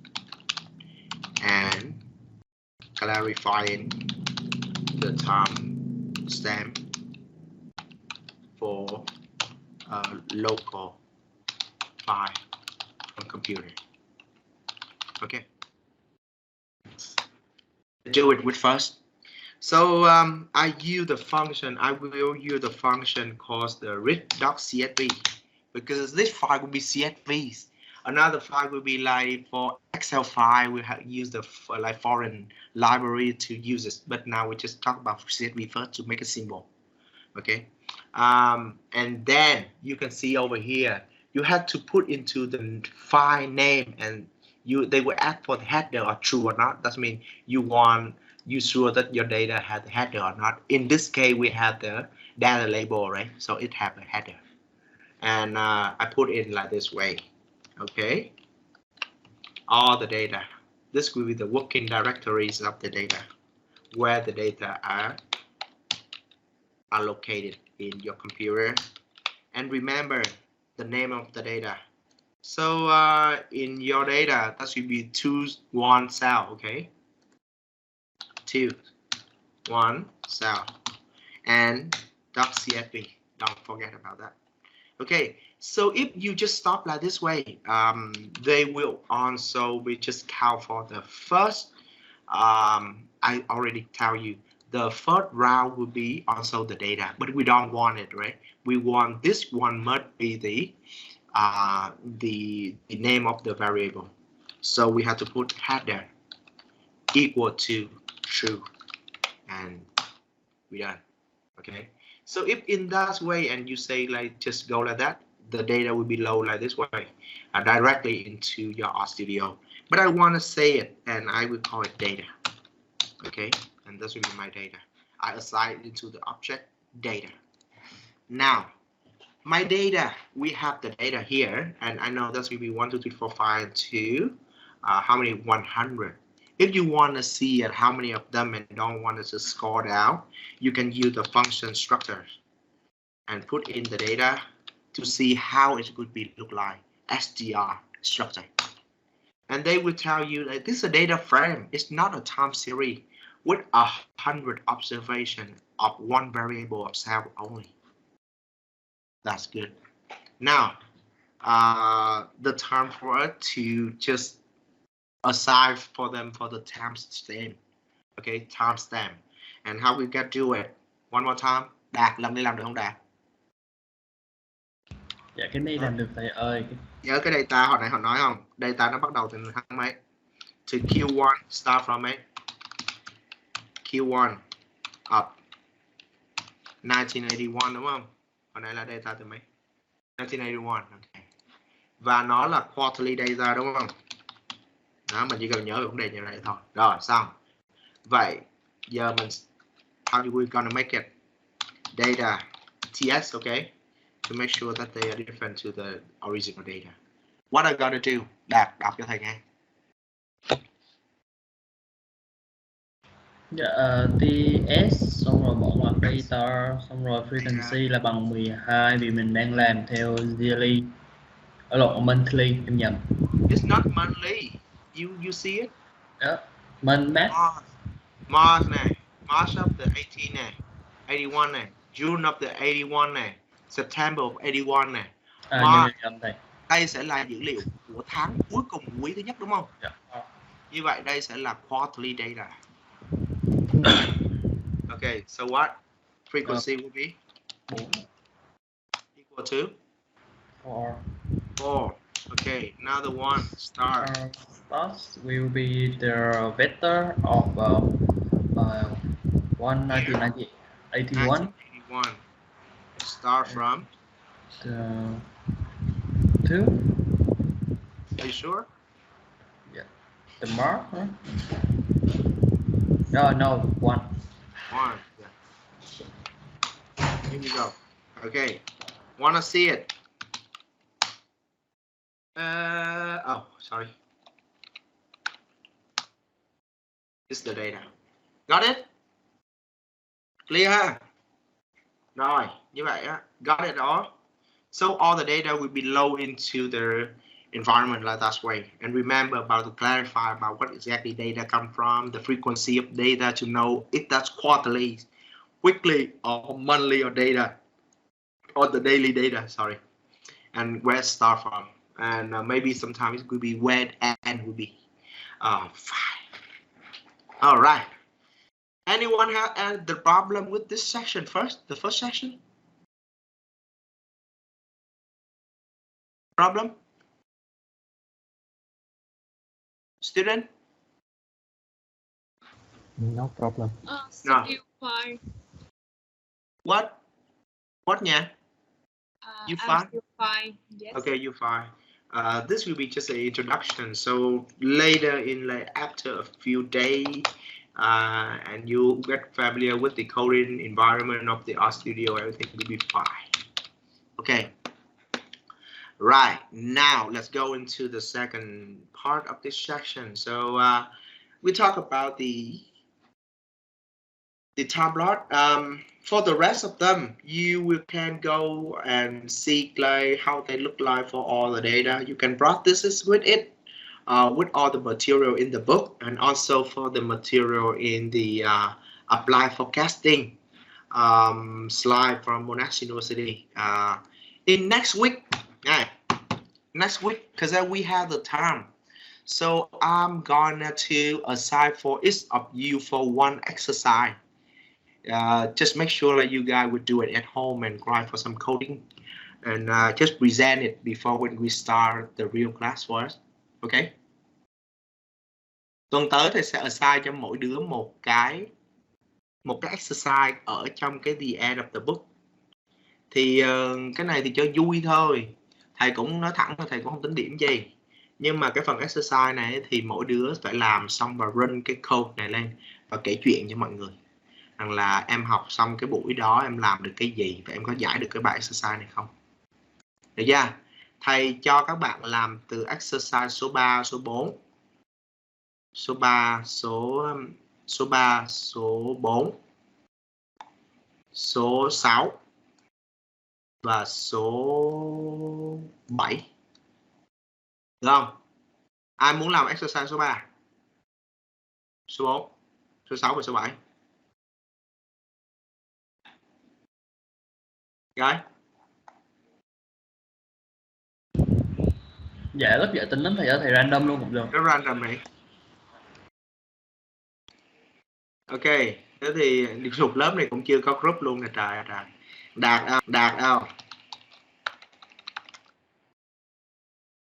and clarifying the time stamp for a local file on computer. Okay, do it with first. So I use the function. I will use the function called the read.csv because this file will be CSVs. Another file will be like for Excel file, we have used the like foreign library to use it. But now we just talk about CSV first to make it simple. Okay, and then you can see over here, you have to put into the file name, and they will ask for the header or true or not. That means you sure that your data has the header or not. In this case, we have the data label, right? So it have a header, and I put it like this way. Okay, all the data. This will be the working directories of the data, where the data are located in your computer. And remember the name of the data. So in your data, that should be 2.1 cell. Okay, 2.1 cell and .csv. Don't forget about that. Okay, so if you just stop like this way, they will also we just count for the first. I already tell you the first round will be also the data, but we don't want it, right? We want this one must be the name of the variable. So we have to put header equal to true, and we're done. Okay. So if in that way, and you say like just go like that, the data will be loaded like this way, directly into your RStudio. But I want to say it, and I will call it data. Okay, and this will be my data. I assign it into the object data. Now, my data, we have the data here, and I know that's will be 1, 2, 3, 4, 5, 2. How many? 100. If you want to see how many of them and don't want to score down, you can use the function structure and put in the data to see how it could be look like str structure. And they will tell you that this is a data frame. It's not a time series with 100 observations of one variable of cell only. That's good. Now, the time for us to just assign for them for the timestamp. Okay, timestamp. And how we can do it? One more time. Đạt, làm đi làm được không Đạt? Dạ cái này làm được thầy ơi. Nhớ cái data hồi nãy họ nói không? Data nó bắt đầu từ tháng mấy? To Q1, start from it. Q1 up 1981 đúng không? Hồi nãy là data từ mấy? 1981. Okay. Và nó là quarterly data đúng không? Đó, mình chỉ cần nhớ vấn đề như này thôi. Rồi, xong. Vậy giờ mình how do we gonna make it? Data TS, okay? To make sure that they are different to the original data. What I gotta do? Đạt, đọc cho thầy nghe. Dạ, TS xong rồi bỏ ngoặc data xong rồi frequency là bằng 12 vì mình đang làm theo yearly monthly em nhầm. It's not monthly. You see it? Đó, mình map March này, March of the 18 này, 81 này, June of the 81 này, September of 81 này. nhầm thầy. Đây sẽ là dữ liệu của tháng cuối cùng của quý thứ nhất đúng không? Dạ. Như vậy đây sẽ là quarterly data. Okay, so what frequency will be? 4. Equal to? 4. 4. Okay, another one. Start. Starts will be the vector of 1981. 1981. Start from? The 2. Are you sure? Yeah. The mark, huh? No, 1. 1. Yeah. Here we go. Okay. Wanna see it? Oh, sorry. This is the data. Got it? Clear ha? Rồi, như vậy á. Got it all? So all the data will be low into the environment like that way. And remember about to clarify about what exactly data come from, the frequency of data to know if that's quarterly, weekly, or monthly or data, or the daily data, sorry. And where it start from. And maybe sometimes it could be where and would be fine. All right. Anyone have the problem with this section first? The first section? Problem? Student? No problem. No. Still fine. What? What, yeah? You I'm fine? still fine. Yes. Okay, you fine. This will be just an introduction. So later in like after a few days, and you get familiar with the coding environment of the RStudio, everything will be fine. Okay. Right, now let's go into the second part of this section. So we talk about the time block. For the rest of them, you can go and see like how they look like for all the data. You can practice with it, with all the material in the book, and also for the material in the applied forecasting slide from Monash University. In next week, because we have the time. So I'm gonna to assign for each of you for one exercise. Just make sure that you guys would do it at home and grind for some coding, and just present it before when we start the real class for us. Okay. Tuần tới thì sẽ assign cho mỗi đứa một cái exercise ở trong cái the end of the book. Thì cái này thì cho vui thôi. Thầy cũng nói thẳng là thầy cũng không tính điểm gì. Nhưng mà cái phần exercise này thì mỗi đứa phải làm xong và run cái code này lên và kể chuyện cho mọi người. Rằng là em học xong cái buổi đó em làm được cái gì và em có giải được cái bài exercise này không. Được chưa? Thầy cho các bạn làm từ exercise số 3, số 4. Số 3, số 4, số 6 và số 7. Được không? Ai muốn làm exercise số 3, số 4, số 6 và số 7? Rồi. Dạ lớp dễ tính lắm thầy random luôn cũng được. Nó random này. Ok, thế thì thuộc lớp này cũng chưa có group luôn nè trời. Đạt đâu?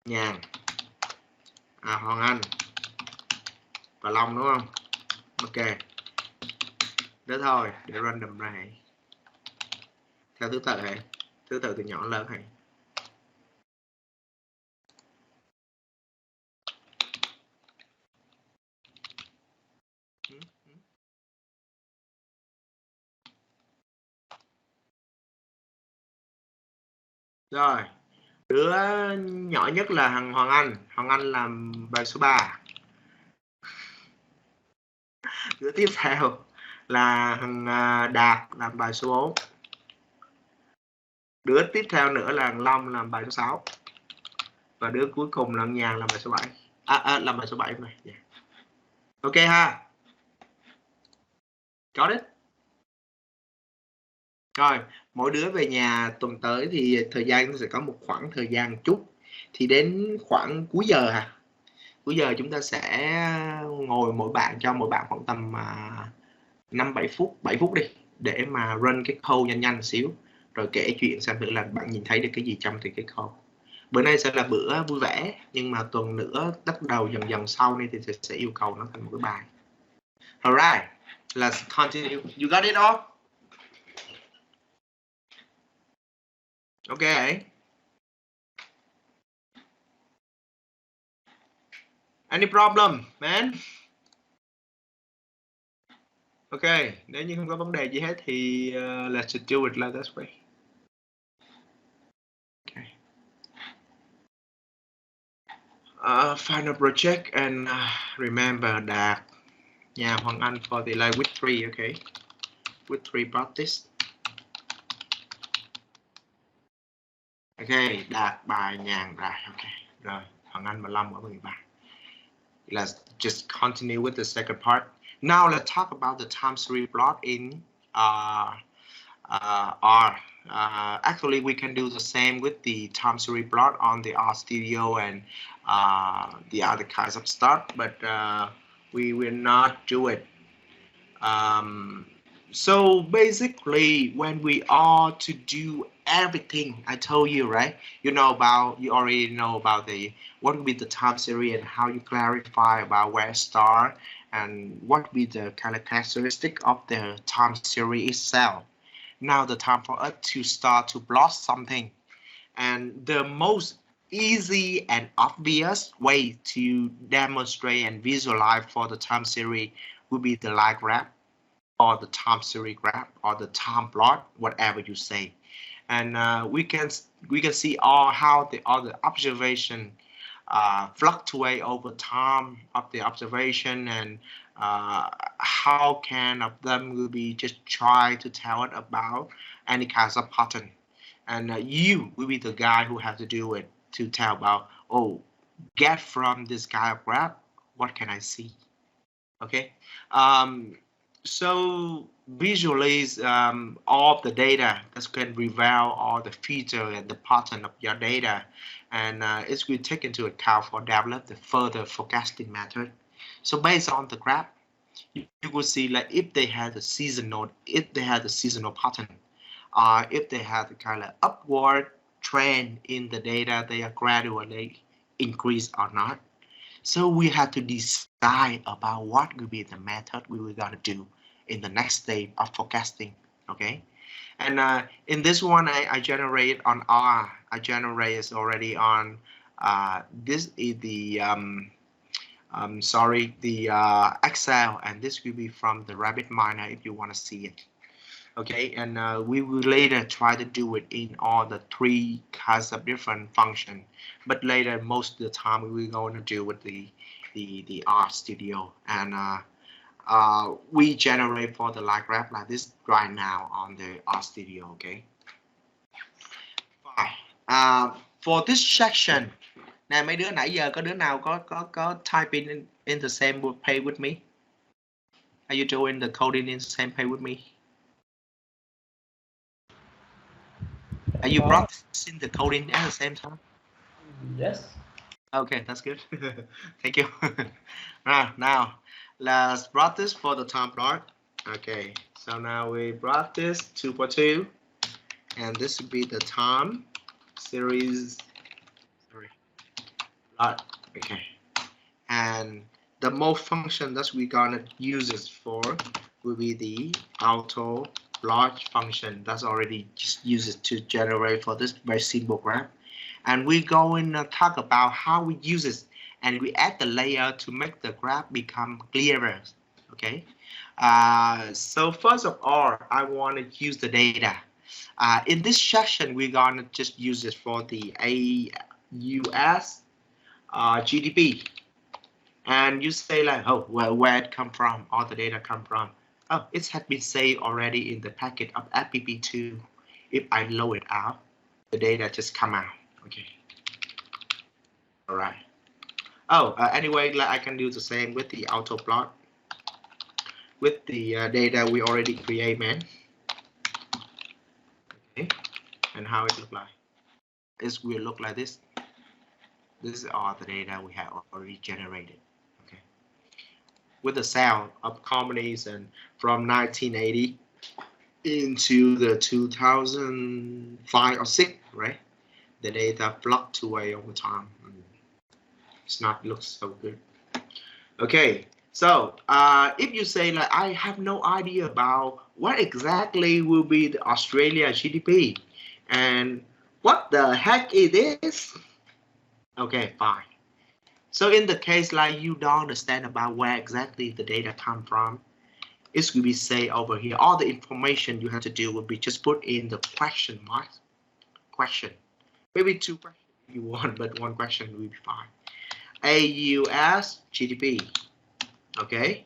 Nhàn, Hoàng Anh và Long đúng không? Ok, đó thôi, để random ra hãy theo thứ tự hãy, thứ tự từ nhỏ lớn hãy. Rồi, đứa nhỏ nhất là thằng Hoàng Anh làm bài số 3. Đứa tiếp theo là thằng Đạt làm bài số 4. Đứa tiếp theo nữa là thằng Long làm bài số 6. Và đứa cuối cùng là thằng Nhàn làm bài số 7. Làm bài số 7 này. Yeah. Ok ha. Có đấy. Rồi, mỗi đứa về nhà tuần tới thì thời gian sẽ có một khoảng thời gian chút. Thì đến khoảng cuối giờ hả? Cuối giờ chúng ta sẽ ngồi cho mỗi bạn khoảng tầm 5-7 phút, 7 phút đi, để mà run cái code nhanh xíu, rồi kể chuyện xem thử là bạn nhìn thấy được cái gì trong thì cái code. Bữa nay sẽ là bữa vui vẻ, nhưng mà tuần nữa bắt đầu dần sau này thì sẽ yêu cầu nó thành một cái bài. Alright, let's continue. You got it all? Okay. Any problem, man? Ok, nếu như không có vấn đề gì hết thì let's just do it like this way. Okay. Final project and remember that Hoàng Anh for the line with 3, okay? With 3 practice. Ok, Đạt bài Nhàn rồi, ok. Rồi, Hoàng Anh và Long ở 13. Let's just continue with the second part. Now let's talk about the time series plot in R. Actually, we can do the same with the time series plot on the R Studio and the other kinds of stuff, but we will not do it. So basically, when we are to do everything I told you, right? You already know about what will be the time series and how you clarify about where start and what will be the kind of characteristic of the time series itself. Now the time for us to start to plot something, and the most easy and obvious way to demonstrate and visualize for the time series will be the line graph, or the time series graph, or the time plot, whatever you say. And we can see how the other observation fluctuate over time of the observation, and how can of them will be just try to tell it about any kinds of pattern. And you will be the guy who has to do it to tell about, get from this kind of graph, what can I see? Okay. So visualize all of the data that can reveal all the feature and the pattern of your data, and it will take into account for develop the further forecasting method. So based on the graph, you will see like if they have the seasonal pattern, if they have the kind of upward trend in the data, they are gradually increase or not. So we have to decide about what will be the method we were going to do in the next stage of forecasting. Okay. And in this one, I generate on R. I generate already on this is the Excel, and this will be from the RabbitMiner if you want to see it. Okay, and we will later try to do it in all the 3 kinds of different functions, but later most of the time we will going to do with the R Studio, and we generate for the line graph like this right now on the R Studio. Okay. Fine. For this section, nè mấy đứa nãy giờ có đứa nào có type in the same page with me? Are you doing the coding in the same page with me? Are you practicing the coding at the same time? Yes. Okay, that's good. Thank you. Now, let's plot this for the time plot. Okay, so now we brought this 2 and this would be the time series plot. Okay, and the mode function that we're gonna use this for will be the auto plot function that's already just used to generate for this very simple graph. And we're going to talk about how we use it, and we add the layer to make the graph become clearer. Okay, so first of all, I want to use the data. In this section, we're going to just use it for the AUS GDP. And you say like, oh, well, where it come from, all the data come from. Oh, it has been saved already in the packet of FPP2. If I load it out, the data just come out. Okay. All right. Oh, anyway, like I can do the same with the auto plot with the data we already create, man. Okay. And how it look like? It will look like this. This is all the data we have already generated. Okay. With the cell of combination from 1980 into the 2005 or 6, right? The data fluctuate over time. It's not looks so good. Okay, so if you say like I have no idea about what exactly will be the Australia GDP and what the heck it is, okay, fine. So in the case like you don't understand about where exactly the data come from, it will be say over here all the information you have to do will be just put in the question mark. Question. Maybe 2 questions if you want, but 1 question will be fine. AUS GDP, okay,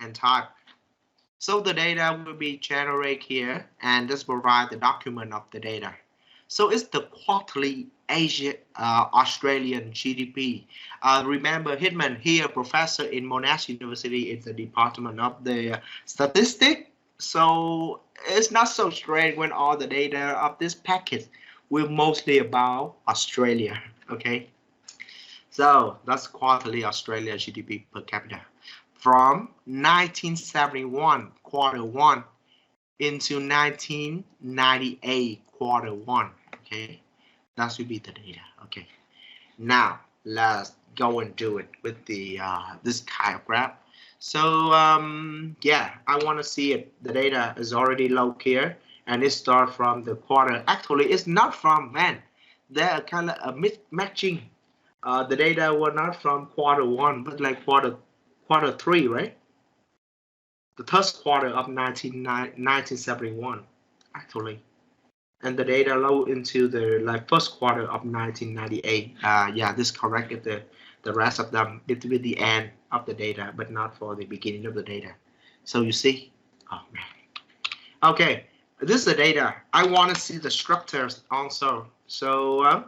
and type. So the data will be generated here, and this will provide the document of the data. So it's the quarterly Asia Australian GDP. Remember Hitman here, professor in Monash University in the Department of the Statistics. So it's not so strange when all the data of this package will mostly about Australia. Okay. So that's quarterly Australia GDP per capita from 1971 Q1 into 1998 Q1. Okay, that should be the data. Okay, now let's go and do it with the this kind of graph. So yeah, I want to see it. The data is already low here, and it starts from the quarter. Actually, it's not from, man. They're kind of a mismatching. The data were not from Q1, but like quarter 3, right? The first quarter of 1971, actually. And the data load into the like first quarter of 1998. Yeah, this corrected the rest of them between the end of the data, but not for the beginning of the data. So you see, oh man. Okay, this is the data. I want to see the structures also. So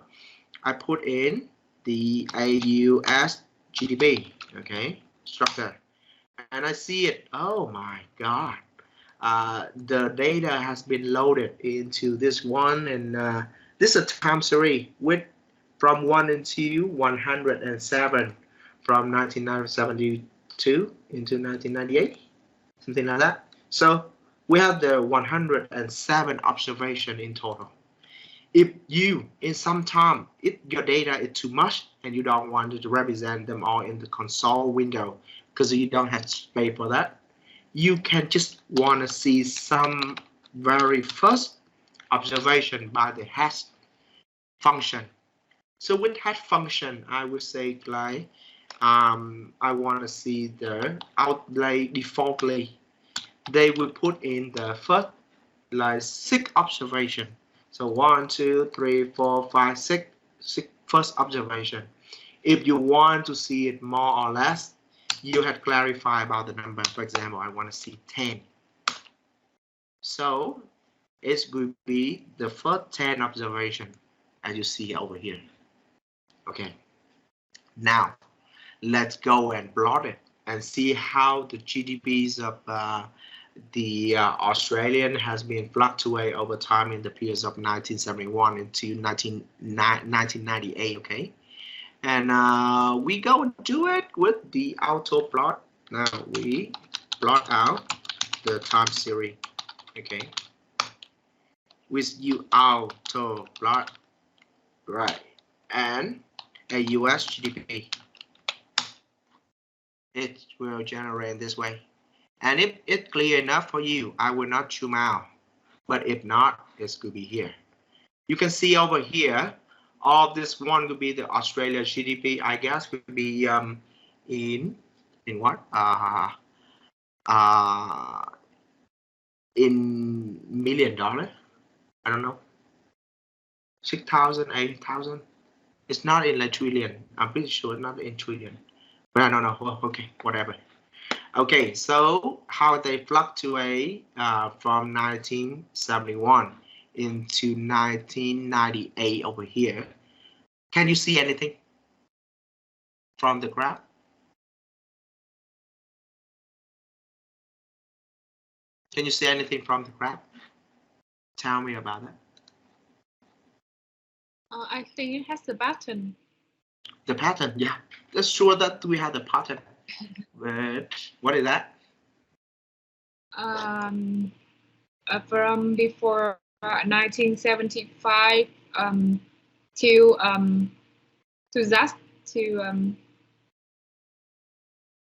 I put in the AUS GDP, okay, structure, and I see it. Oh my God, the data has been loaded into this one, and this is a time series with from 1 into 107 from 1972 into 1998, something like that. So we have the 107 observation in total. If you, in some time, if your data is too much and you don't want to represent them all in the console window because you don't have space for that, you can just want to see some very first observation by the hash function. So with hash function, I would say like I want to see the outlay defaultly. They will put in the first like 6 observation. So 1, 2, 3, 4, 5, 6 first observation. If you want to see it more or less, you have clarify about the number. For example, I want to see 10. So it will be the first 10 observation as you see over here. Okay. Now let's go and plot it and see how the GDPs of the Australian has been fluctuate over time in the periods of 1971 into 1998, okay? And we go and do it with the auto plot. Now we plot out the time series, okay, with you auto plot, right, and a US GDP. It will generate this way. And if it's clear enough for you, I will not zoom out. But if not, it could be here. You can see over here, all this one could be the Australia GDP, I guess, could be in what? In $1,000,000. I don't know. 6,000, 8,000. It's not in like trillion. I'm pretty sure it's not in trillion. But I don't know. Well, okay, whatever. Okay, so how they fluctuate from 1971 into 1998 over here. Can you see anything from the graph? Can you see anything from the graph? Tell me about that. I think it has the pattern. The pattern, yeah. That's sure that we have the pattern. But what is that? From before 1975 to that to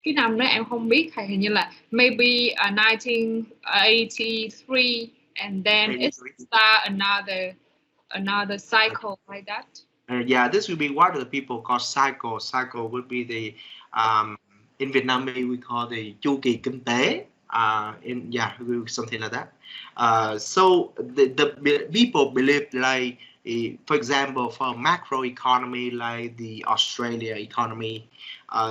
cái năm đó em không biết, thầy, hình như là maybe 1983 and then it start another cycle like that. Yeah, this would be what the people call cycle. Cycle would be the in Vietnamese we call the chu kỳ kinh tế. Something like that. So the people believe, like, for example, for macro economy like the Australia economy,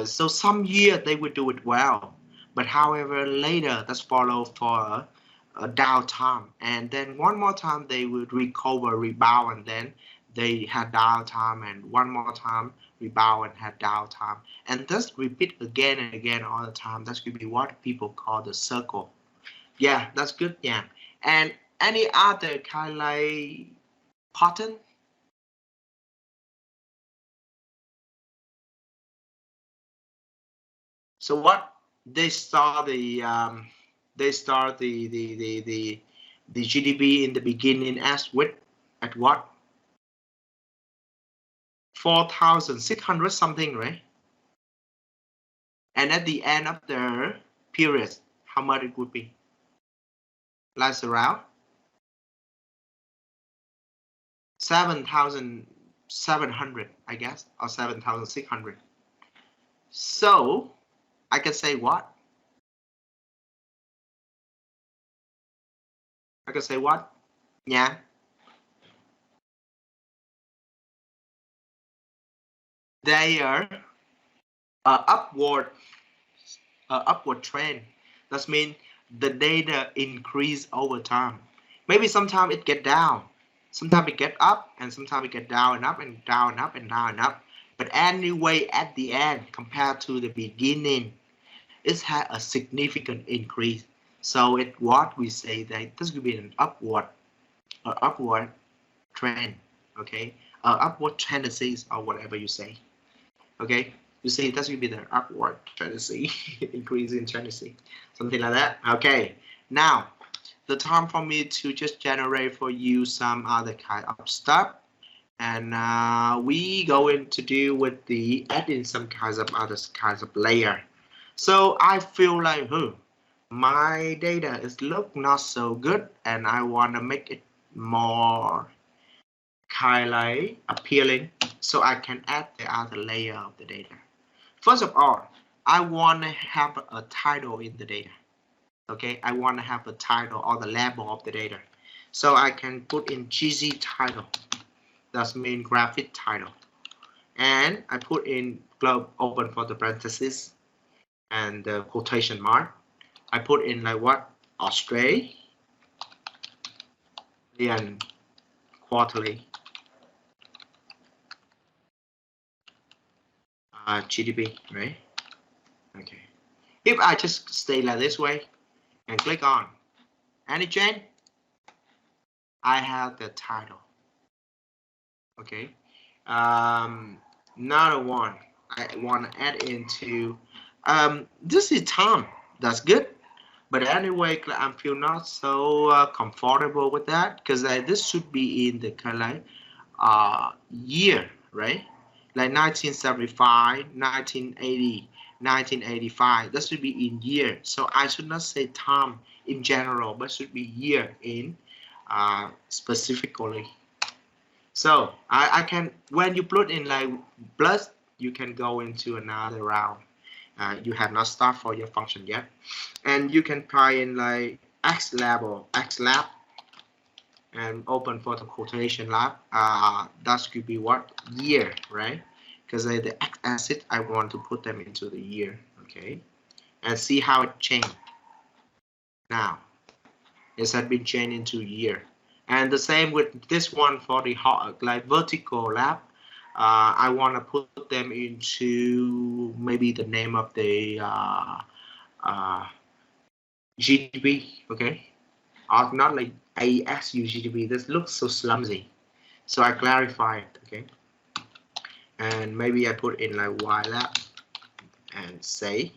so some year they would do it well, but however later that's followed for a downtime, and then one more time they would recover, rebound, and then they had downtime, and one more time rebound and had downtime, and just repeat again and again all the time. That's going to be what people call the circle. Yeah, that's good. Yeah, and any other kind of like pattern? So what they start the GDP in the beginning as with at what? 4,600 something, right? And at the end of the period, how much it would be? Like around 7,700, I guess, or 7,600. So I can say what? I can say what? Yeah. They are upward trend. That means the data increase over time. Maybe sometimes it get down, sometimes it get up, and sometimes it get down and up and down and up and down and up. But anyway, at the end, compared to the beginning, it had a significant increase. So it what we say that this will be an upward trend. Okay, upward tendencies or whatever you say. Okay, you see that will be the upward tendency, increasing tendency, something like that. Okay, now the time for me to just generate for you some other kind of stuff, and we going to do with the adding some kinds of other kinds of layer. So I feel like my data is look not so good, and I want to make it more kind of like appealing, so I can add the other layer of the data. First of all, I want to have a title in the data. Okay, I want to have a title or the label of the data, so I can put in GZ title. That's mean graphic title, and I put in globe open for the parentheses and the quotation mark. I put in like what? Australian quarterly GDP, right? Okay. If I just stay like this way and click on any change, I have the title. Okay. Another one I want to add into. This is time. That's good. But anyway, I feel not so comfortable with that because this should be in the kind of year, right? Like 1975, 1980, 1985. That should be in year. So I should not say time in general, but should be year in specifically. So I can, when you put in like plus, you can go into another round. You have not started for your function yet. And you can try in like X level, X lab, and open for the quotation lab. That could be what? Year, right? Because the X acid, I want to put them into the year, okay? And see how it changed. Now, it has been changed into year. And the same with this one for the like vertical lab. I want to put them into maybe the name of the GDP, okay? Or not like ASU GDP. This looks so clumsy. So I clarify it, okay? And maybe I put in like Y lab and say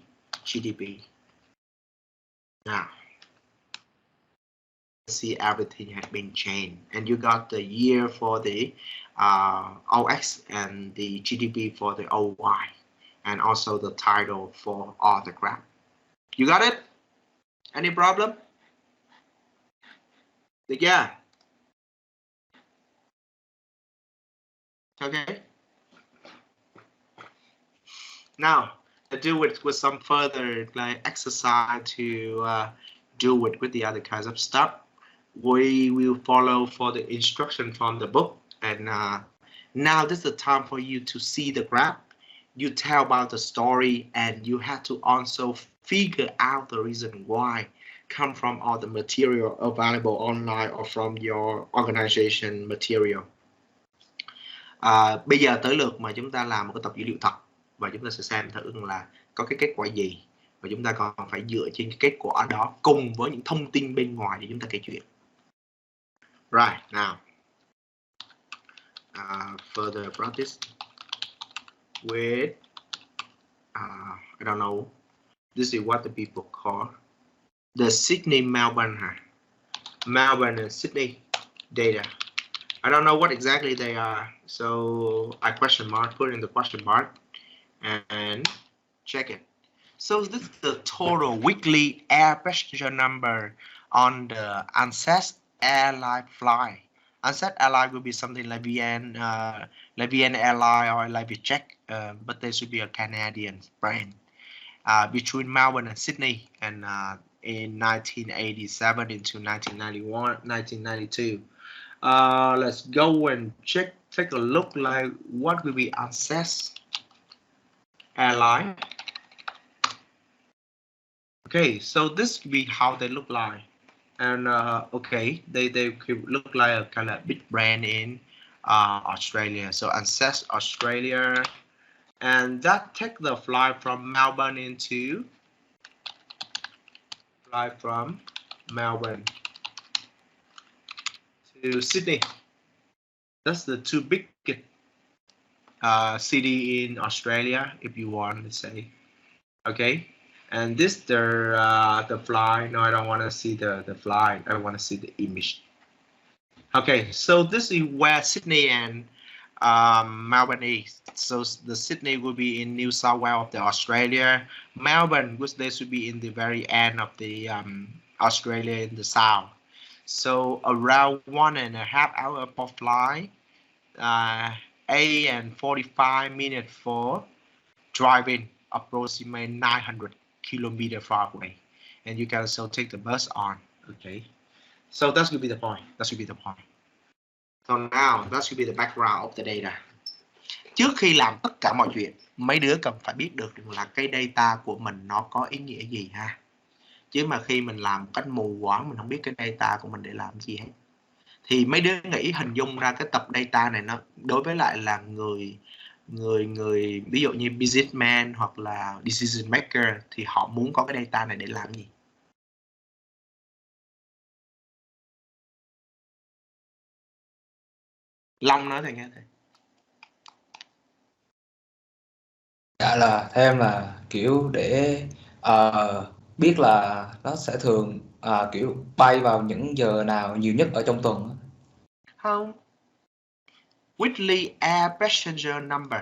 GDP. Now, see everything has been changed, and you got the year for the OX and the GDP for the OY, and also the title for all the graph. You got it? Any problem? Yeah. Okay. Now, I do it with some further like exercise to do it with the other kinds of stuff. We will follow for the instruction from the book, and now this is the time for you to see the graph. You tell about the story, and you have to also figure out the reason why come from all the material available online or from your organization material. Bây giờ tới lượt mà chúng ta làm một cái tập dữ liệu thật, và chúng ta sẽ xem thử là có cái kết quả gì, và chúng ta còn phải dựa trên cái kết quả đó cùng với những thông tin bên ngoài để chúng ta kể chuyện. Right, now further practice with I don't know, this is what the people call the Sydney Melbourne and Sydney data. I don't know what exactly they are, so I put in the question mark and check it. So this is the total weekly air passenger number on the Ansett airline flight. Ansett airline will be something like VN airline or like VJet, but they should be a Canadian brand. Between Melbourne and Sydney, and in 1987 into 1992. Let's go and take a look like what will be Ansett airline. Okay, so this could be how they look like, and okay, they could look like a kind of big brand in Australia. So Ansett Australia, and that take the flight from Melbourne to Sydney. That's the two biggest city in Australia, if you want to say. Okay, and this the fly. No, I don't want to see the fly. I want to see the image. Okay, so this is where Sydney and Melbourne is. So the Sydney will be in New South Wales of the Australia. Melbourne, which they should be in the very end of the Australia in the south. So around 1.5 hours per flight, 8 and 45 minutes for driving, approximately 900 kilometers far away, and you can also take the bus on. Okay, so that should be the point. So now that should be the background of the data. Trước khi làm tất cả mọi chuyện, mấy đứa cần phải biết được là cái data của mình nó có ý nghĩa gì ha. Chứ mà khi mình làm cách mù quáng, mình không biết cái data của mình để làm gì hết. Thì mấy đứa nghĩ hình dung ra cái tập data này, nó đối với lại là người ví dụ như businessman hoặc là decision maker, thì họ muốn có cái data này để làm gì? Long nói thầy nghe thầy. Dạ là theo em là kiểu để biết là nó sẽ thường kiểu bay vào những giờ nào nhiều nhất ở trong tuần. Không. Weekly air passenger number.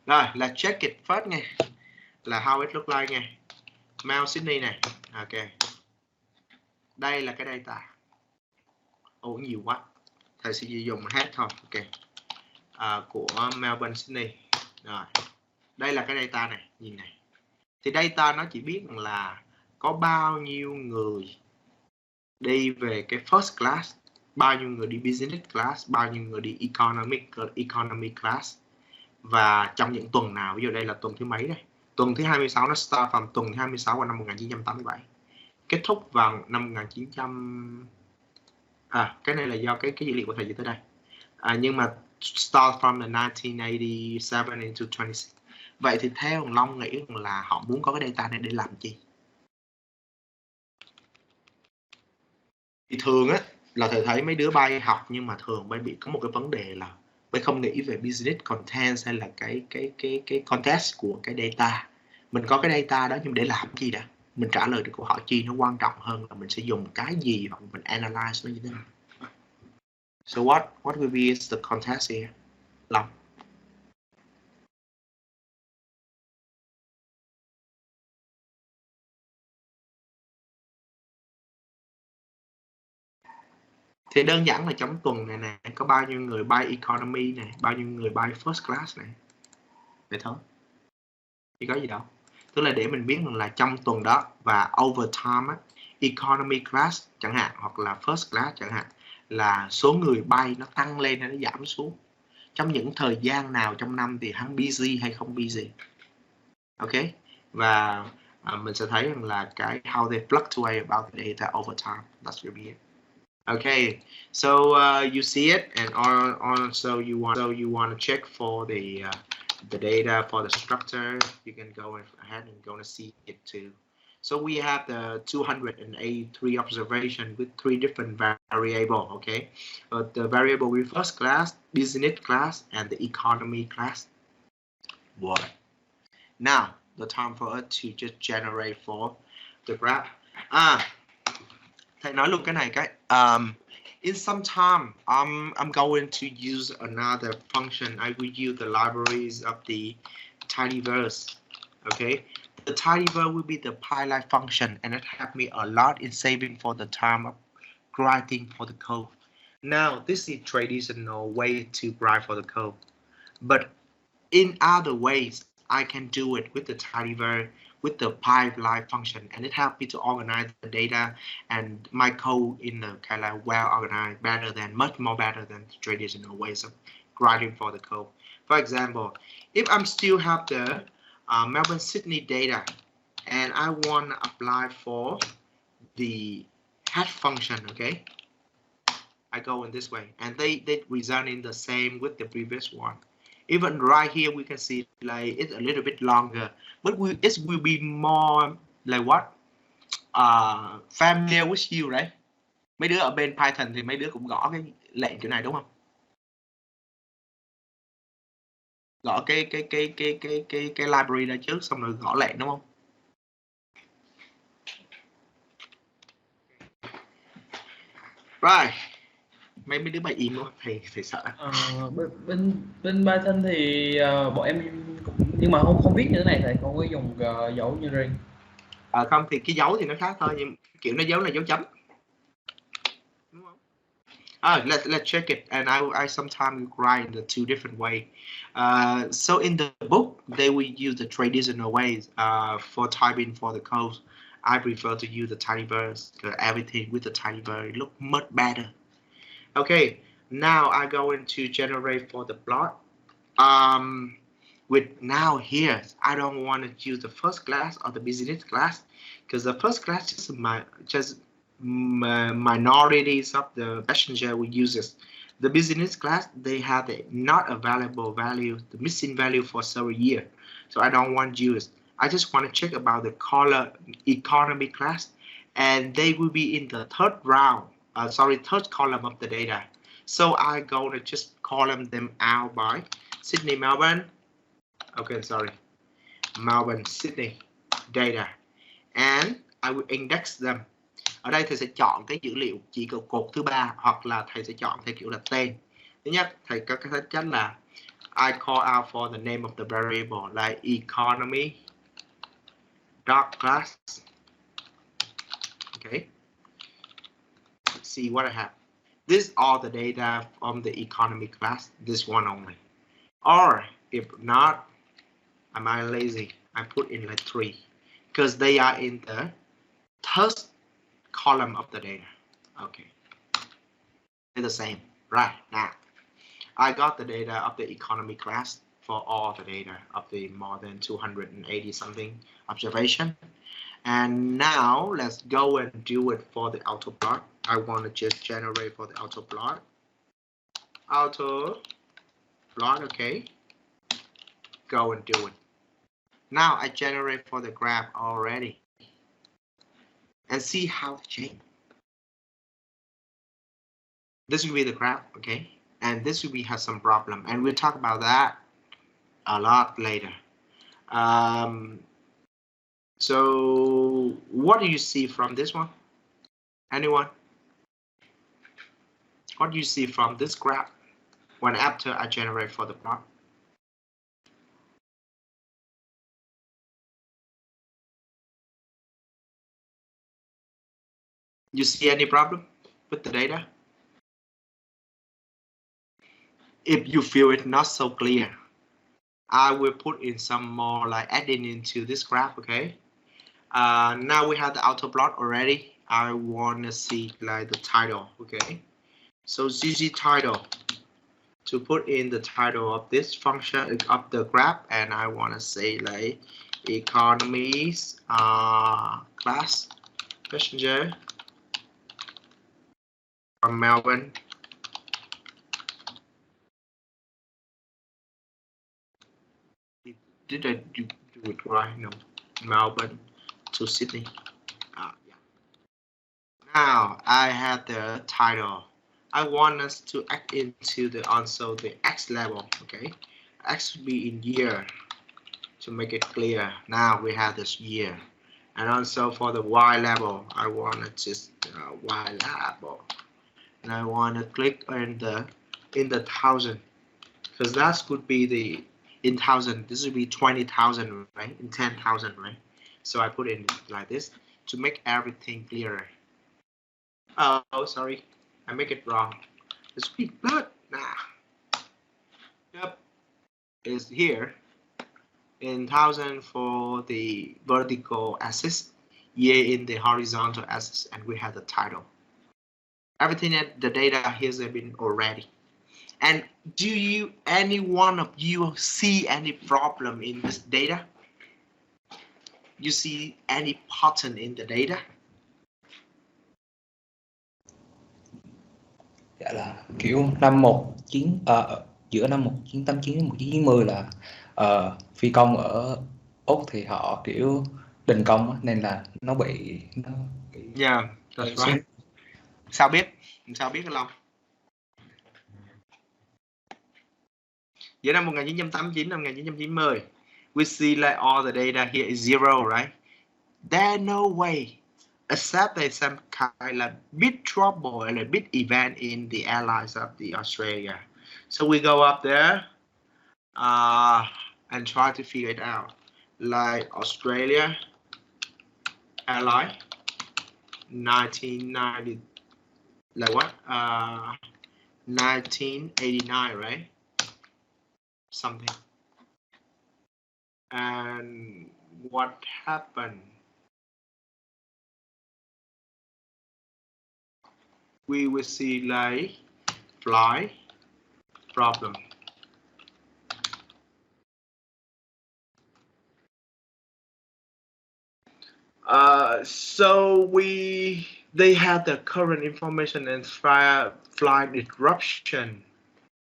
Rồi, là check it first nha. Là how it look like nha. Mount Sydney này. Ok. Đây là cái data. Ồ, nhiều quá. Thầy sẽ dùng hết thôi. Ok. Của Melbourne, Sydney. Rồi. Đây là cái data này. Nhìn này. Thì data nó chỉ biết là có bao nhiêu người đi về cái first class, bao nhiêu người đi business class, bao nhiêu người đi economy class, và trong những tuần nào. Ví dụ đây là tuần thứ mấy đây, tuần thứ 26, nó start from tuần thứ 26 vào năm 1987, kết thúc vào năm 1900. Cái này là do cái dữ liệu của thầy tới đây. Nhưng mà start from the 1987 into 26. Vậy thì theo Long nghĩ là họ muốn có cái data này để làm gì? Thì thường á là thầy thấy mấy đứa bay học, nhưng mà thường bay bị có một cái vấn đề là bay không nghĩ về business content hay là cái context của cái data. Mình có cái data đó nhưng để làm gì đã? Mình trả lời được câu hỏi chi nó quan trọng hơn là mình sẽ dùng cái gì hoặc mình analyze nó như thế nào. So what will be the context here? Long. Thì đơn giản là trong tuần này nè, có bao nhiêu người buy economy này, bao nhiêu người buy first class này. Vậy thôi. Thì có gì đâu. Tức là để mình biết rằng là trong tuần đó và over time á, economy class chẳng hạn hoặc là first class chẳng hạn, là số người bay nó tăng lên hay nó giảm xuống. Trong những thời gian nào trong năm thì hắn busy hay không busy. Ok. Và mình sẽ thấy rằng là cái how they fluctuate about the data over time. That's will be it. Okay, so you see it, and also you want to check for the data for the structure. You can go ahead and go to see it too. So we have the 283 observation with 3 different variables. Okay, but the variable with first class, business class, and the economy class. What? Now the time for us to just generate for the graph. Thầy nói luôn cái này cái in some time I'm going to use another function. I will use the libraries of the tidyverse. Okay, the tidyverse will be the pipeline function, and it helped me a lot in saving for the time of writing for the code. Now this is traditional way to write for the code, but in other ways I can do it with the tidyverse, with the pipeline function, and it helped me to organize the data and my code in a kind of well organized, much more better than the traditional ways of writing for the code. For example, if I'm still have the Melbourne Sydney data and I want to apply for the head function, okay, I go in this way, and they result in the same with the previous one. Even right here we can see like it's a little bit longer, but it will be more like what familiar with you, right? Mấy đứa ở bên Python thì mấy đứa cũng gõ cái lệnh kiểu này đúng không? Gõ cái library ra trước xong rồi gõ lệnh đúng không? Right. Mấy đứa bài im luôn, thầy sợ. Bên Python thì bọn em nhưng mà không biết như thế này, thầy không có dùng dấu như riêng. Không thì cái dấu thì nó khác thôi, nhưng kiểu nó dấu là dấu chấm. Đúng không? Let's check it, and I sometimes write in the 2 different way. So in the book they will use the traditional ways for typing for the code. I prefer to use the tidyverse because everything with the tidyverse look much better. Okay, now I go into generate for the plot. With now here, I don't want to use the first class or the business class because the first class just minorities of the passenger will use it. The business class, they have the not available value, the missing value for several years. So I don't want to use. I just want to check about the color economy class, and they will be in the third column of the data. So I go to just column them out by Sydney, Melbourne. Okay, sorry. Melbourne, Sydney data, and I will index them. Ở đây thầy sẽ chọn cái dữ liệu chỉ cột thứ ba, hoặc là thầy sẽ chọn theo kiểu là tên. Thứ nhất, thầy có cái cách là I call out for the name of the variable like economy dot class. Okay. Let's see what I have. These are the data from the economy class. This one only. Or if not, am I lazy? I put in like 3 because they are in the third column of the data. Okay. They're the same. Right now, I got the data of the economy class for all the data of the more than 280 something observation. And now let's go and do it for the auto plot. I want to just generate for the auto plot. Auto plot, okay. Go and do it. Now I generate for the graph already. And see how it changes. This will be the graph, okay? And this will be has some problem, and we'll talk about that a lot later. So what do you see from this one? Anyone? What do you see from this graph when after I generate for the plot? You see any problem with the data? If you feel it not so clear, I will put in some more like adding into this graph, okay? Now we have the auto plot already. I want to see like the title, okay? So CC title, to put in the title of this function of the graph, and I want to say like economies class passenger from Melbourne. Did I do it right? No. Melbourne to Sydney. Yeah. Now I have the title. I want us to add into the also the X level. Okay, X will be in year to make it clear. Now we have this year, and also for the Y level, I want to just Y level, and I want to click in the thousand, because that could be the in thousand. This would be 20,000, right? In 10,000, right? So I put it like this to make everything clearer. Oh, sorry, I make it wrong. The speed blood. Nah. Yep, is here in thousand for the vertical axis, year in the horizontal axis, and we have the title. Everything that the data here has been already. And do you, any one of you, see any problem in this data? You see any pattern in the data? Dạ là kiểu năm 19 giữa năm 1989 đến 1990 là phi công ở Úc thì họ kiểu đình công nên là nó bị Yeah, that's right. Sao biết? Sao biết cái Long? Giữa năm 1989 năm 1990, we see like all the data here is zero, right? There's no way, except there's some kind of big trouble and a big event in the airlines of the Australia. So we go up there and try to figure it out. Like Australia airline, 1990, like what? 1989, right? Something. And what happened? We will see like fly problem. So they have the current information and flight disruption.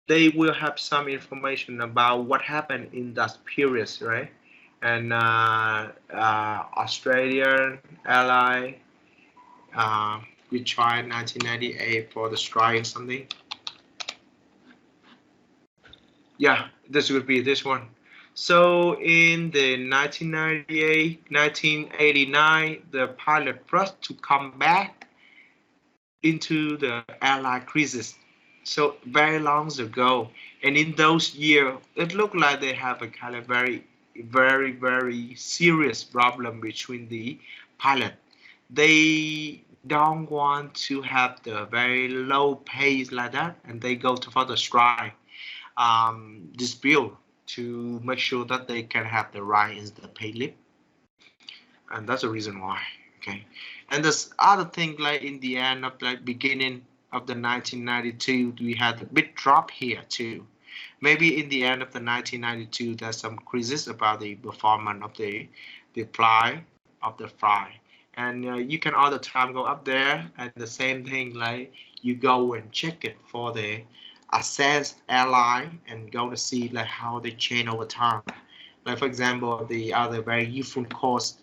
They will have some information about what happened in that period, right? And Australian airline, we tried 1998 for the strike or something. Yeah, this would be this one. So in the 1989, the pilot rushed to come back into the airline crisis. So very long ago, and in those years, it looked like they have a kind of very serious problem between the pilot. They don't want to have the very low pace like that, and they go to for the strike dispute to make sure that they can have the right in the pay slip, and that's the reason why. Okay, and this other thing, like in the end of the beginning of the 1992, we had a big drop here too. Maybe in the end of the 1992, there's some crisis about the performance of the fly of the fly, and you can all the time go up there, and the same thing, like you go and check it for the assess airline and go to see like how they change over time. Like for example, the other very useful course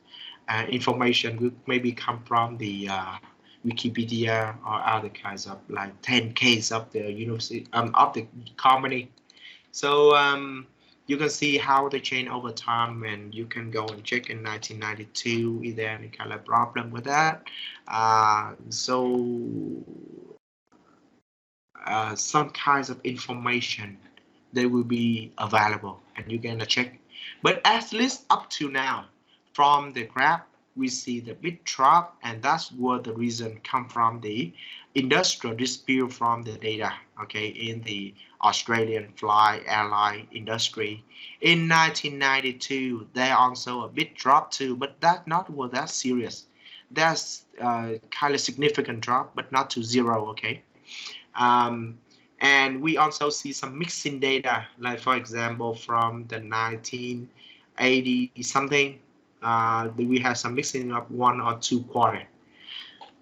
information would maybe come from the Wikipedia or other kinds of like 10 case of the university of the company. So you can see how they change over time, and you can go and check in 1992 is there any kind of problem with that. Some kinds of information they will be available and you can check. But at least up to now, from the graph, we see the big drop, and that's where the reason come from the industrial dispute from the data, okay, in the Australian fly airline industry. In 1992, there also a big drop too, but that not was that serious. That's kind of significant drop, but not to zero, okay. And we also see some mixing data, like for example, from the 1980 something, we have some mixing of 1 or 2 quarters.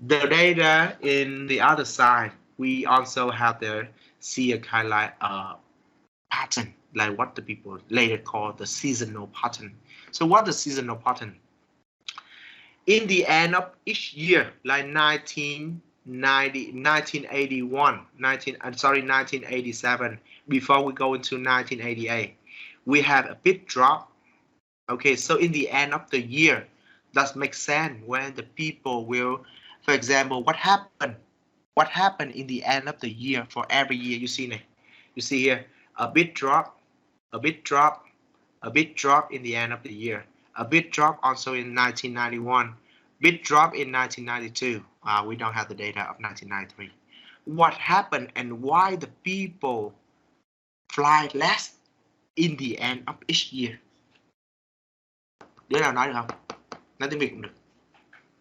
The data in the other side, we also have to see a kind of like pattern, like what the people later call the seasonal pattern. So what the seasonal pattern? In the end of each year, like 1987, before we go into 1988, we have a big drop. Okay, so in the end of the year, that makes sense when the people will, for example, what happened in the end of the year for every year. You see here a big drop, a big drop, a big drop in the end of the year, a big drop also in 1991, big drop in 1992. We don't have the data of 1993. What happened and why the people fly less in the end of each year? Đứa nào nói được không? Nói tiếng Việt cũng được.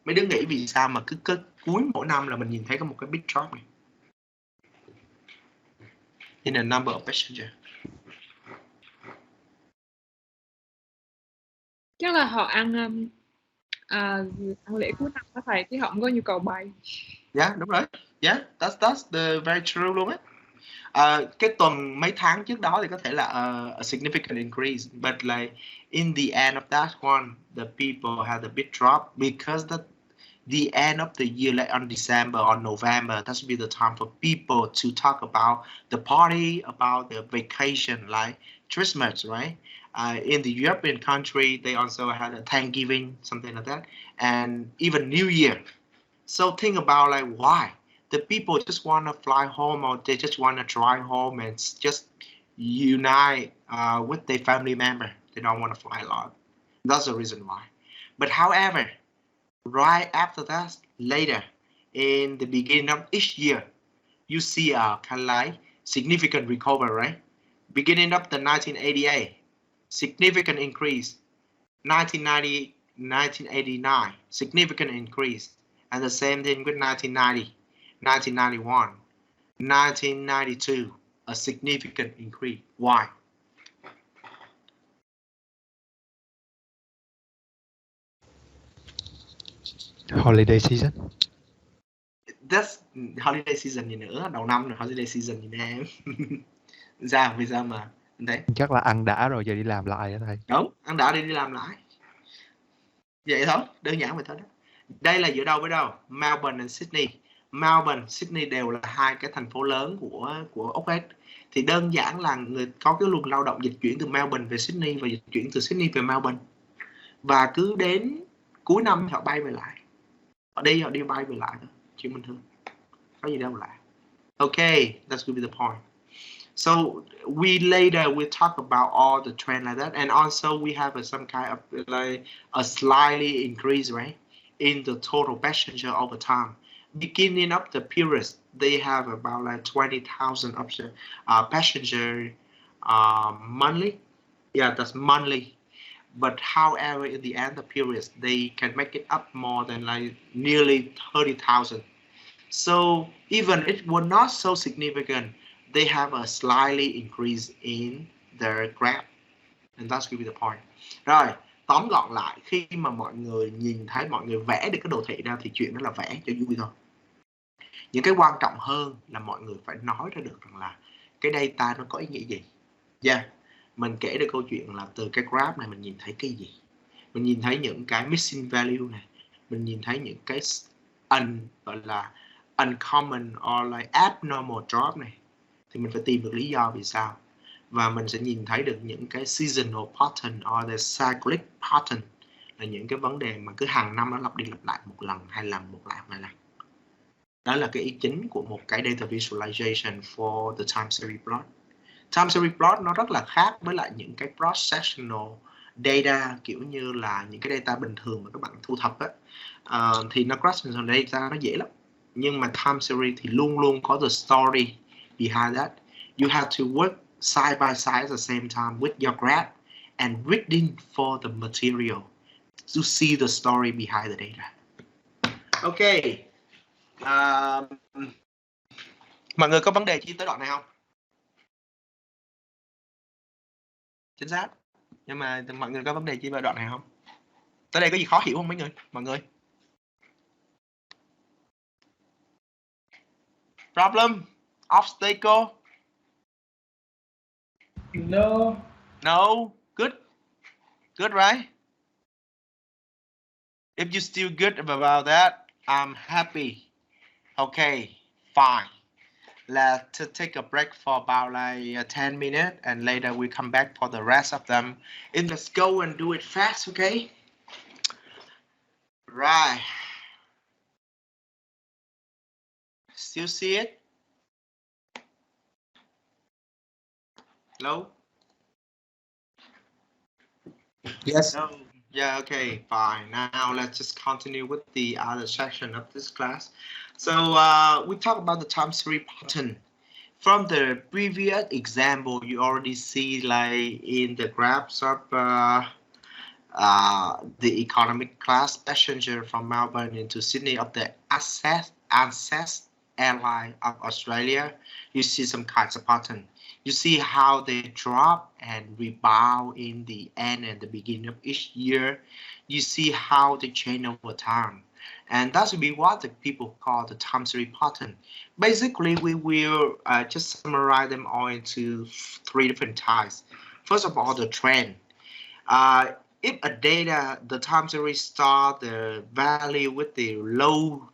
Mấy đứa nghĩ vì sao mà cứ cuối mỗi năm là mình nhìn thấy có một cái big drop này? In the number of passengers. Chắc là họ ăn lễ cuối năm đó thầy, chứ họ không có nhu cầu bay. Yeah, đúng rồi. Yeah, that's the very true luôn á. Cái tuần mấy tháng trước đó thì có thể là a significant increase, but like in the end of that one, the people had a big drop because the end of the year, like on December or November, that should be the time for people to talk about the party, about the vacation, like Christmas, right? In the European country, they also had a Thanksgiving, something like that, and even New Year. So think about like why the people just want to fly home, or they just want to drive home and just unite with their family member. They don't want to fly a lot. That's the reason why. But however, right after that, later in the beginning of each year, you see a kind of like significant recovery, right? Beginning of the 1988, significant increase. 1990, 1989, significant increase. And the same thing with 1990, 1991, 1992, a significant increase. Why? Holiday season. That's holiday season gì nữa, đầu năm là holiday season gì nè em. Sao, vì sao mà đấy? Chắc là ăn đã rồi giờ đi làm lại hả thầy? Đúng, ăn đã đi làm lại. Vậy thôi, đơn giản vậy thôi đó. Đây là giữa đâu với đâu? Melbourne and Sydney. Melbourne, Sydney đều là hai cái thành phố lớn của Úc hết. thì đơn giản là người có cái luồng lao động dịch chuyển từ Melbourne về Sydney và dịch chuyển từ Sydney về Melbourne, và cứ đến cuối năm thì họ bay về lại, họ đi bay về lại thôi, chuyện bình thường, có gì đâu lạ. Okay, that's going to be the point. So we later will talk about all the trend like that, and also we have some kind of like a slightly increase, right, in the total passenger over time. Beginning of the period, they have about like 20,000 passenger monthly. Yeah, that's monthly. But however, in the end of the period, they can make it up more than like nearly 30,000. So even it was not so significant, they have a slightly increase in their graph, and that's going to be the point. Rồi, tóm gọn lại, khi mà mọi người nhìn thấy mọi người vẽ được cái đồ thị ra thì chuyện đó là vẽ cho vui thôi. Những cái quan trọng hơn là mọi người phải nói ra được rằng là cái data nó có ý nghĩa gì. Yeah, mình kể được câu chuyện là từ cái graph này mình nhìn thấy cái gì. Mình nhìn thấy những cái missing value này, mình nhìn thấy những cái gọi là uncommon or like abnormal drop này, thì mình phải tìm được lý do vì sao, và mình sẽ nhìn thấy được những cái seasonal pattern or the cyclic pattern, là những cái vấn đề mà cứ hàng năm nó lặp đi lặp lại một lần, hai lần, một lần. Đó là cái ý chính của một cái data visualization for the time series plot. Time series plot nó rất là khác với lại những cái cross sectional data, kiểu như là những cái data bình thường mà các bạn thu thập á, thì nó cross sectional data nó dễ lắm, nhưng mà time series thì luôn luôn có the story behind that. You have to work side by side at the same time with your graph and reading for the material to see the story behind the data. Okay. Mọi người có vấn đề chi tới đoạn này không? Chính xác. Nhưng mà mọi người có vấn đề chi về đoạn này không? Tới đây có gì khó hiểu không mấy người? Mọi người? Problem? Obstacle? No. No? Good? Good, right? If you still good about that, I'm happy. Okay, fine. Let's take a break for about like 10 minutes, and later we come back for the rest of them. And let's go and do it fast, okay? Right. Still see it? Hello? Yes. No. Yeah, okay, fine. Now let's just continue with the other section of this class. So we talk about the time series pattern. From the previous example, you already see like in the graphs of the economic class passenger from Melbourne into Sydney of the Access Airline of Australia, you see some kinds of pattern. You see how they drop and rebound in the end and the beginning of each year. You see how they change over time. And that would be what the people call the time series pattern. Basically, we will just summarize them all into 3 different types. First of all, the trend. If a data, the time series start the value with the low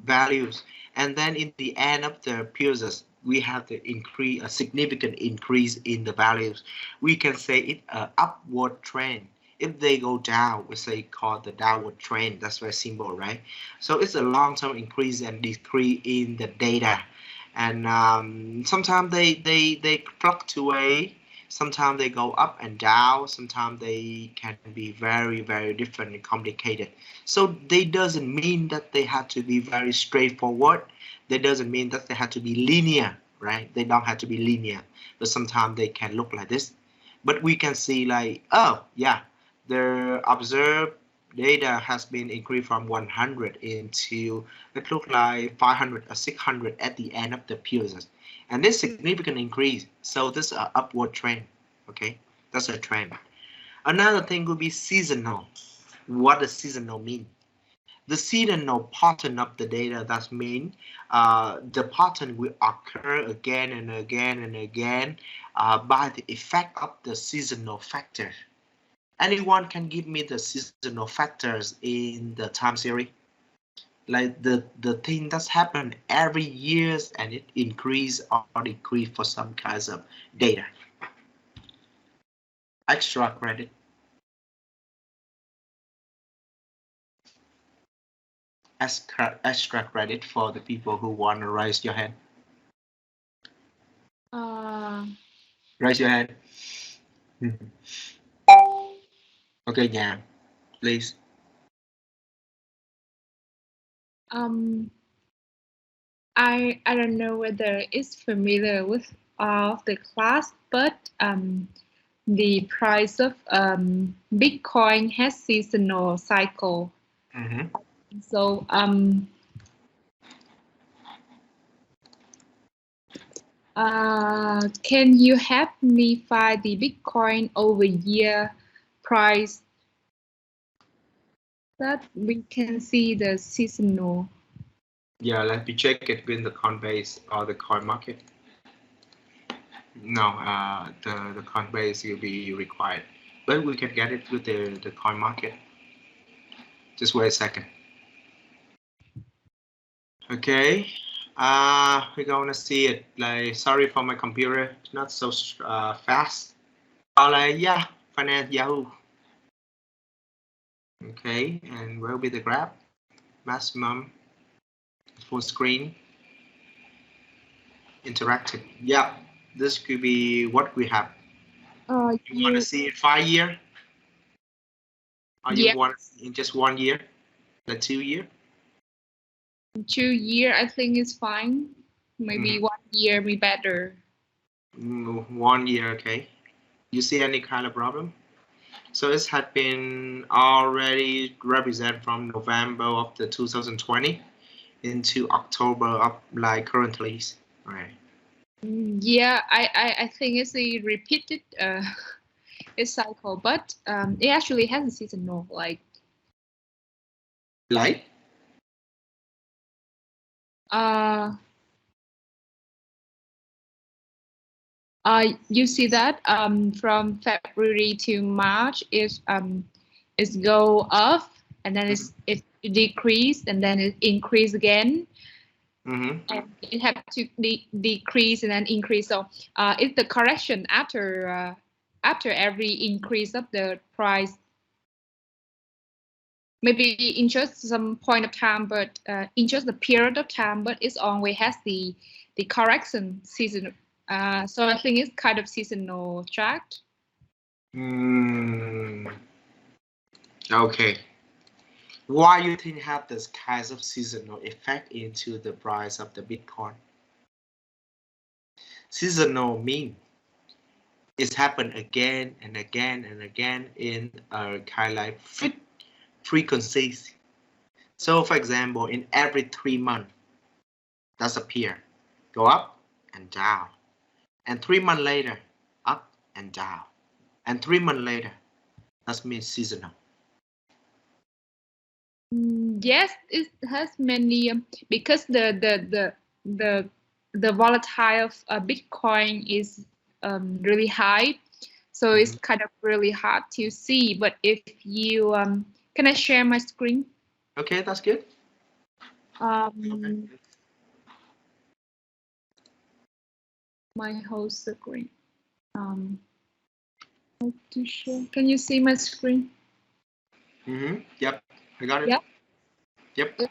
values, and then in the end of the periods, we have the increase, a significant increase in the values. We can say it's an upward trend. If they go down, we say called the downward trend. That's very simple, right? So it's a long-term increase and decrease in the data, and sometimes they fluctuate. Sometimes they go up and down. Sometimes they can be very, very different and complicated. So they doesn't mean that they have to be very straightforward. That doesn't mean that they have to be linear, right? They don't have to be linear, but sometimes they can look like this. But we can see like, oh yeah, the observed data has been increased from 100 into, it look like 500 or 600 at the end of the period. And this significant increase, so this is an upward trend, okay? That's a trend. Another thing would be seasonal. What does seasonal mean? The seasonal pattern of the data, that means the pattern will occur again and again and again by the effect of the seasonal factor. Anyone can give me the seasonal factors in the time series? like the thing that's happened every years and it increase or decrease for some kinds of data. Extra credit. Extra credit for the people who want to raise your hand. Raise your hand. Okay, yeah, please. I don't know whether it's familiar with all of the class, but the price of Bitcoin has seasonal cycle. So can you help me find the Bitcoin over year price that we can see the seasonal? Yeah, let me check it with the Coinbase or the coin market. No, the Coinbase will be required, but we can get it with the coin market. Just wait a second. Okay, we're gonna see it. Like, sorry for my computer, it's not so fast. Like, yeah, finance Yahoo. Okay, and where will be the graph? Maximum, full screen, interactive. Yeah, this could be what we have. You want to see 5 year? Or you want in just 1 year? The 2 year? 2 year, I think is fine. Maybe 1 year be better. 1 year, okay. You see any kind of problem? So it had been already represented from November of the 2020 into October of like currently, right? Yeah, I think it's a repeated its cycle, but it actually has a seasonal like. You see that from February to March is go up and then it decrease and then it increase again. And it have to decrease and then increase. So it's the correction after every increase of the price. Maybe in just some point of time, but in just the period of time, but it always has the correction season. So I think it's kind of seasonal chart. Okay. Why you think have this kind of seasonal effect into the price of the Bitcoin? Seasonal mean it's happened again and again and again in a kind of like frequencies. So for example, in every 3 months, that's appear, go up and down. And 3 months later, up and down. And 3 months later, that means seasonal. Yes, it has many because the volatile of Bitcoin is really high, so it's kind of really hard to see. But if you can I share my screen? Okay, that's good. My whole screen. How to share? Can you see my screen? Yep, I got it. Yep.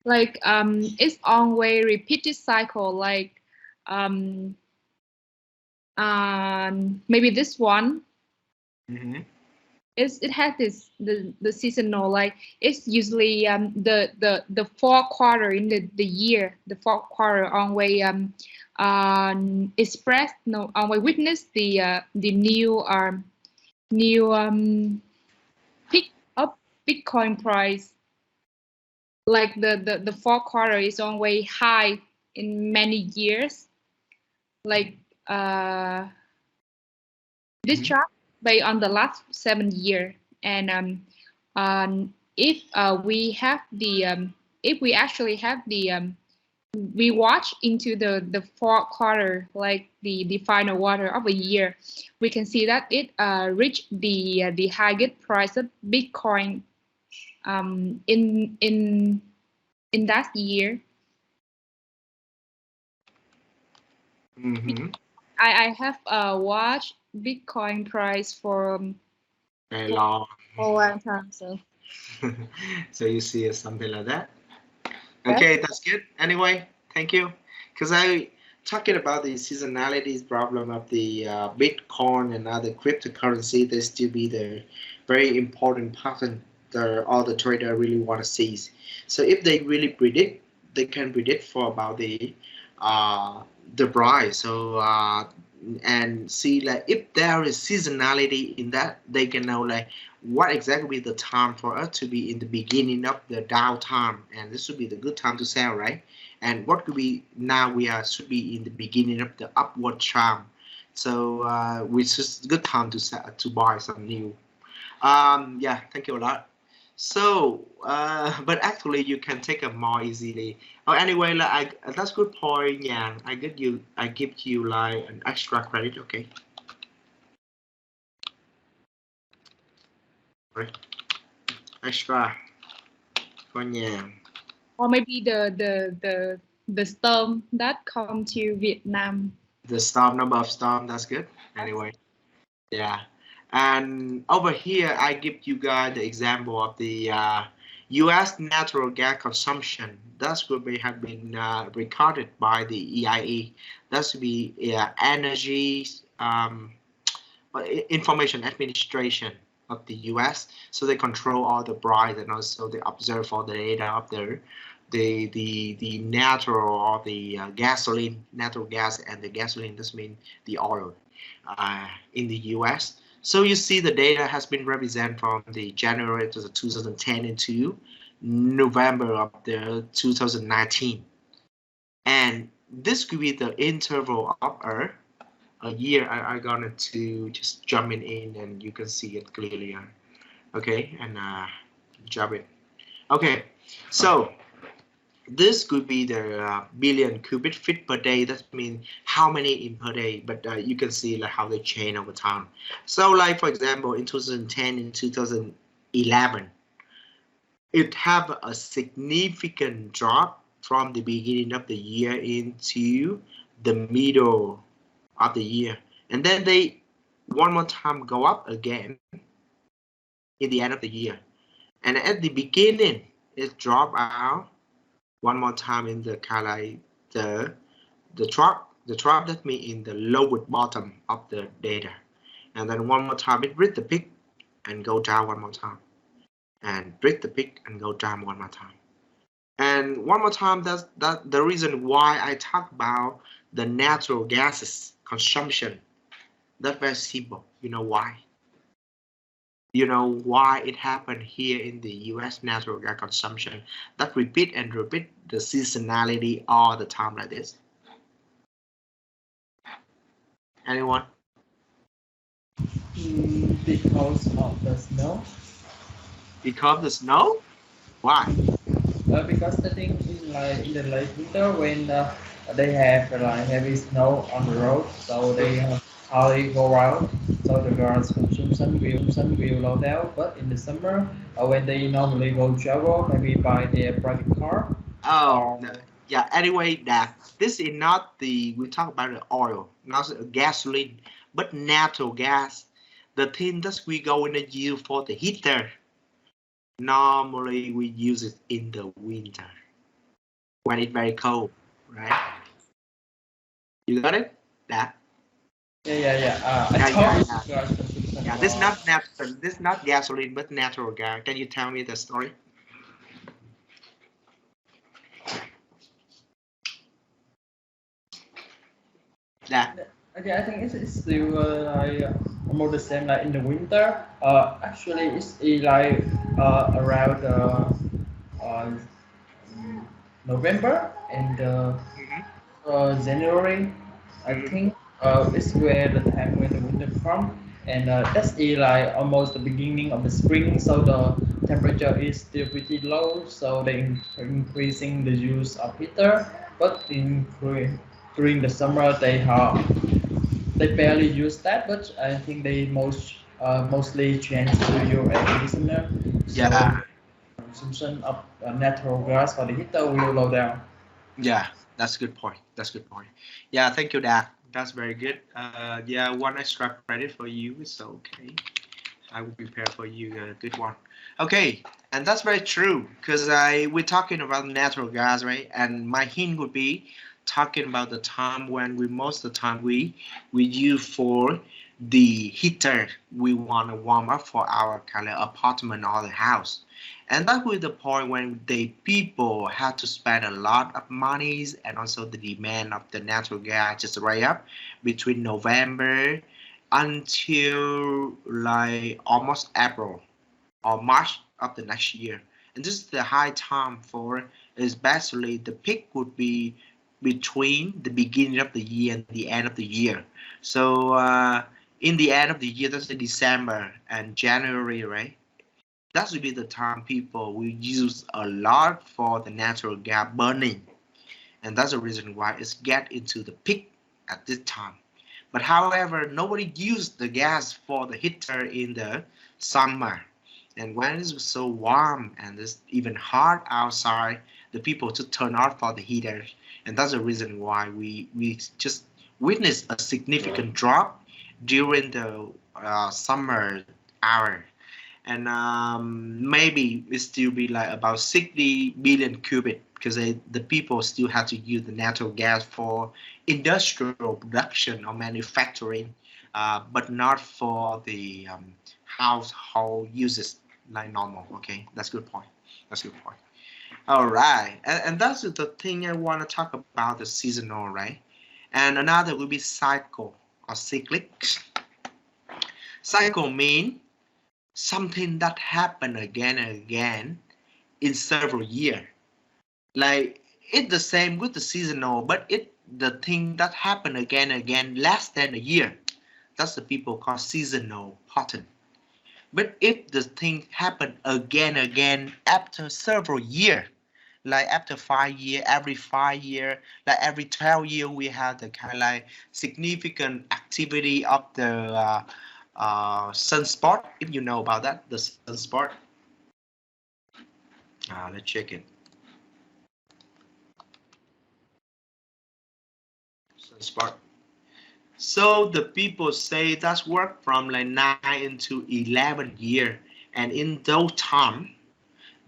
Like it's always repeated cycle. Like maybe this one. It has this the seasonal, like it's usually the fourth quarter in the year. The fourth quarter always express always witness the new peak of Bitcoin price. Like the fourth quarter is always high in many years. Like this chart based on the last 7 years, and if we have the if we actually have the we watch into the fourth quarter, like the final quarter of a year, we can see that it reached the highest price of Bitcoin in that year. I have watched Bitcoin price for very long. a long time. So So you see something like that. Okay, that's good. Anyway, thank you. Because I talking about the seasonality problem of the Bitcoin and other cryptocurrency, they still be the very important pattern that all the trader really want to see. So if they really predict, they can predict for about the price. So and see like if there is seasonality in that, they can know like what exactly the time for us to be in the beginning of the downtime, and this should be the good time to sell, right? And what could be now we are should be in the beginning of the upward trend, so which is good time to sell, to buy some new. Yeah, thank you a lot. So but actually you can take it more easily. Oh, anyway, like that's good point. Yeah, I give you like an extra credit. Okay. Right. Extra for Nhàn. or maybe the storm that come to Vietnam. The storm, number of storm, that's good. Anyway, yeah. And over here, I give you guys the example of the U.S. natural gas consumption. That's will be have been recorded by the EIA. That's will be Energy Information Administration of the U.S. So they control all the price, and also they observe all the data of the natural or the gasoline, natural gas, and the gasoline. This means the oil in the U.S. So you see the data has been represented from the January to the 2010 into November of the 2019, and this could be the interval of a year. I'm gonna to just jump in and you can see it clearly. Okay, and jump it. Okay, so this could be the billion cubic feet per day. That means how many in per day, but you can see like how they change over time. So like for example in 2010 and 2011, it have a significant drop from the beginning of the year into the middle of the year, and then they one more time go up again in the end of the year, and at the beginning it drop out one more time in the kind of the drop that means in the lowest bottom of the data, and then one more time it break the peak and go down one more time, and break the peak and go down one more time, and one more time. That's the reason why I talk about the natural gases consumption. That's very simple. You know why? You know why it happened here in the U.S. natural gas consumption that repeat and repeat the seasonality all the time like this? Anyone? Because of the snow. Because of the snow? Why? Because I think in the late winter when they have like heavy snow on the road, so they hardly go out, so the gas consumption will low down. But in the summer, when they normally go travel, maybe by their private car. Oh, yeah. Anyway, that this is not we talk about the oil, not gasoline, but natural gas. The thing that we going to use for the heater. Normally we use it in the winter when it's very cold, right? You got it? That. Yeah. Yeah. This is not gasoline, but natural gas. Can you tell me the story? That. Okay, I think it's still almost the same like in the winter. Actually, it's like around November and January. I think it's where the time when the winter comes, and that's like almost the beginning of the spring. So the temperature is still pretty low. So they increasing the use of heater, but during the summer they barely use that, but I think they mostly change to your air conditioner. So, yeah. consumption of natural gas for the heater will go down. Yeah, that's a good point. That's a good point. Yeah, thank you, Dak. That's very good. Yeah, one extra credit for you. It's okay. I will prepare for you a good one. Okay, and that's very true because we're talking about natural gas, right? And my hint would be talking about the time when we most of the time we use for the heater we want to warm up for our kind of apartment or the house. And that was the point when the people had to spend a lot of monies and also the demand of the natural gas just right up between November until like almost April or March of the next year. And this is the high time for, especially the peak would be between the beginning of the year and the end of the year. So in the end of the year, that's in December and January, right? That would be the time people will use a lot for the natural gas burning. And that's the reason why it's get into the peak at this time. But however, nobody used the gas for the heater in the summer. And when it's so warm and it's even hot outside, the people to turn off for the heater. And that's the reason why we just witnessed a significant drop during the summer hour. And maybe it still be like about 60 billion cubic because the people still have to use the natural gas for industrial production or manufacturing, but not for the household uses like normal. Okay, that's a good point. That's a good point. All right, and that's the thing I want to talk about, the seasonal, right? And another will be cycle or cyclic. Cycle mean something that happen again and again in several years. Like it's the same with the seasonal, but it the thing that happen again and again less than a year. That's the people call seasonal pattern. But if the thing happen again and again after several years, like after 5 years, every 5 years, like every 12 years, we have the kind of like significant activity of the sunspot, if you know about that, the sunspot. Let's check it. Sunspot. So the people say that's work from like 9 to 11 years, and in those time,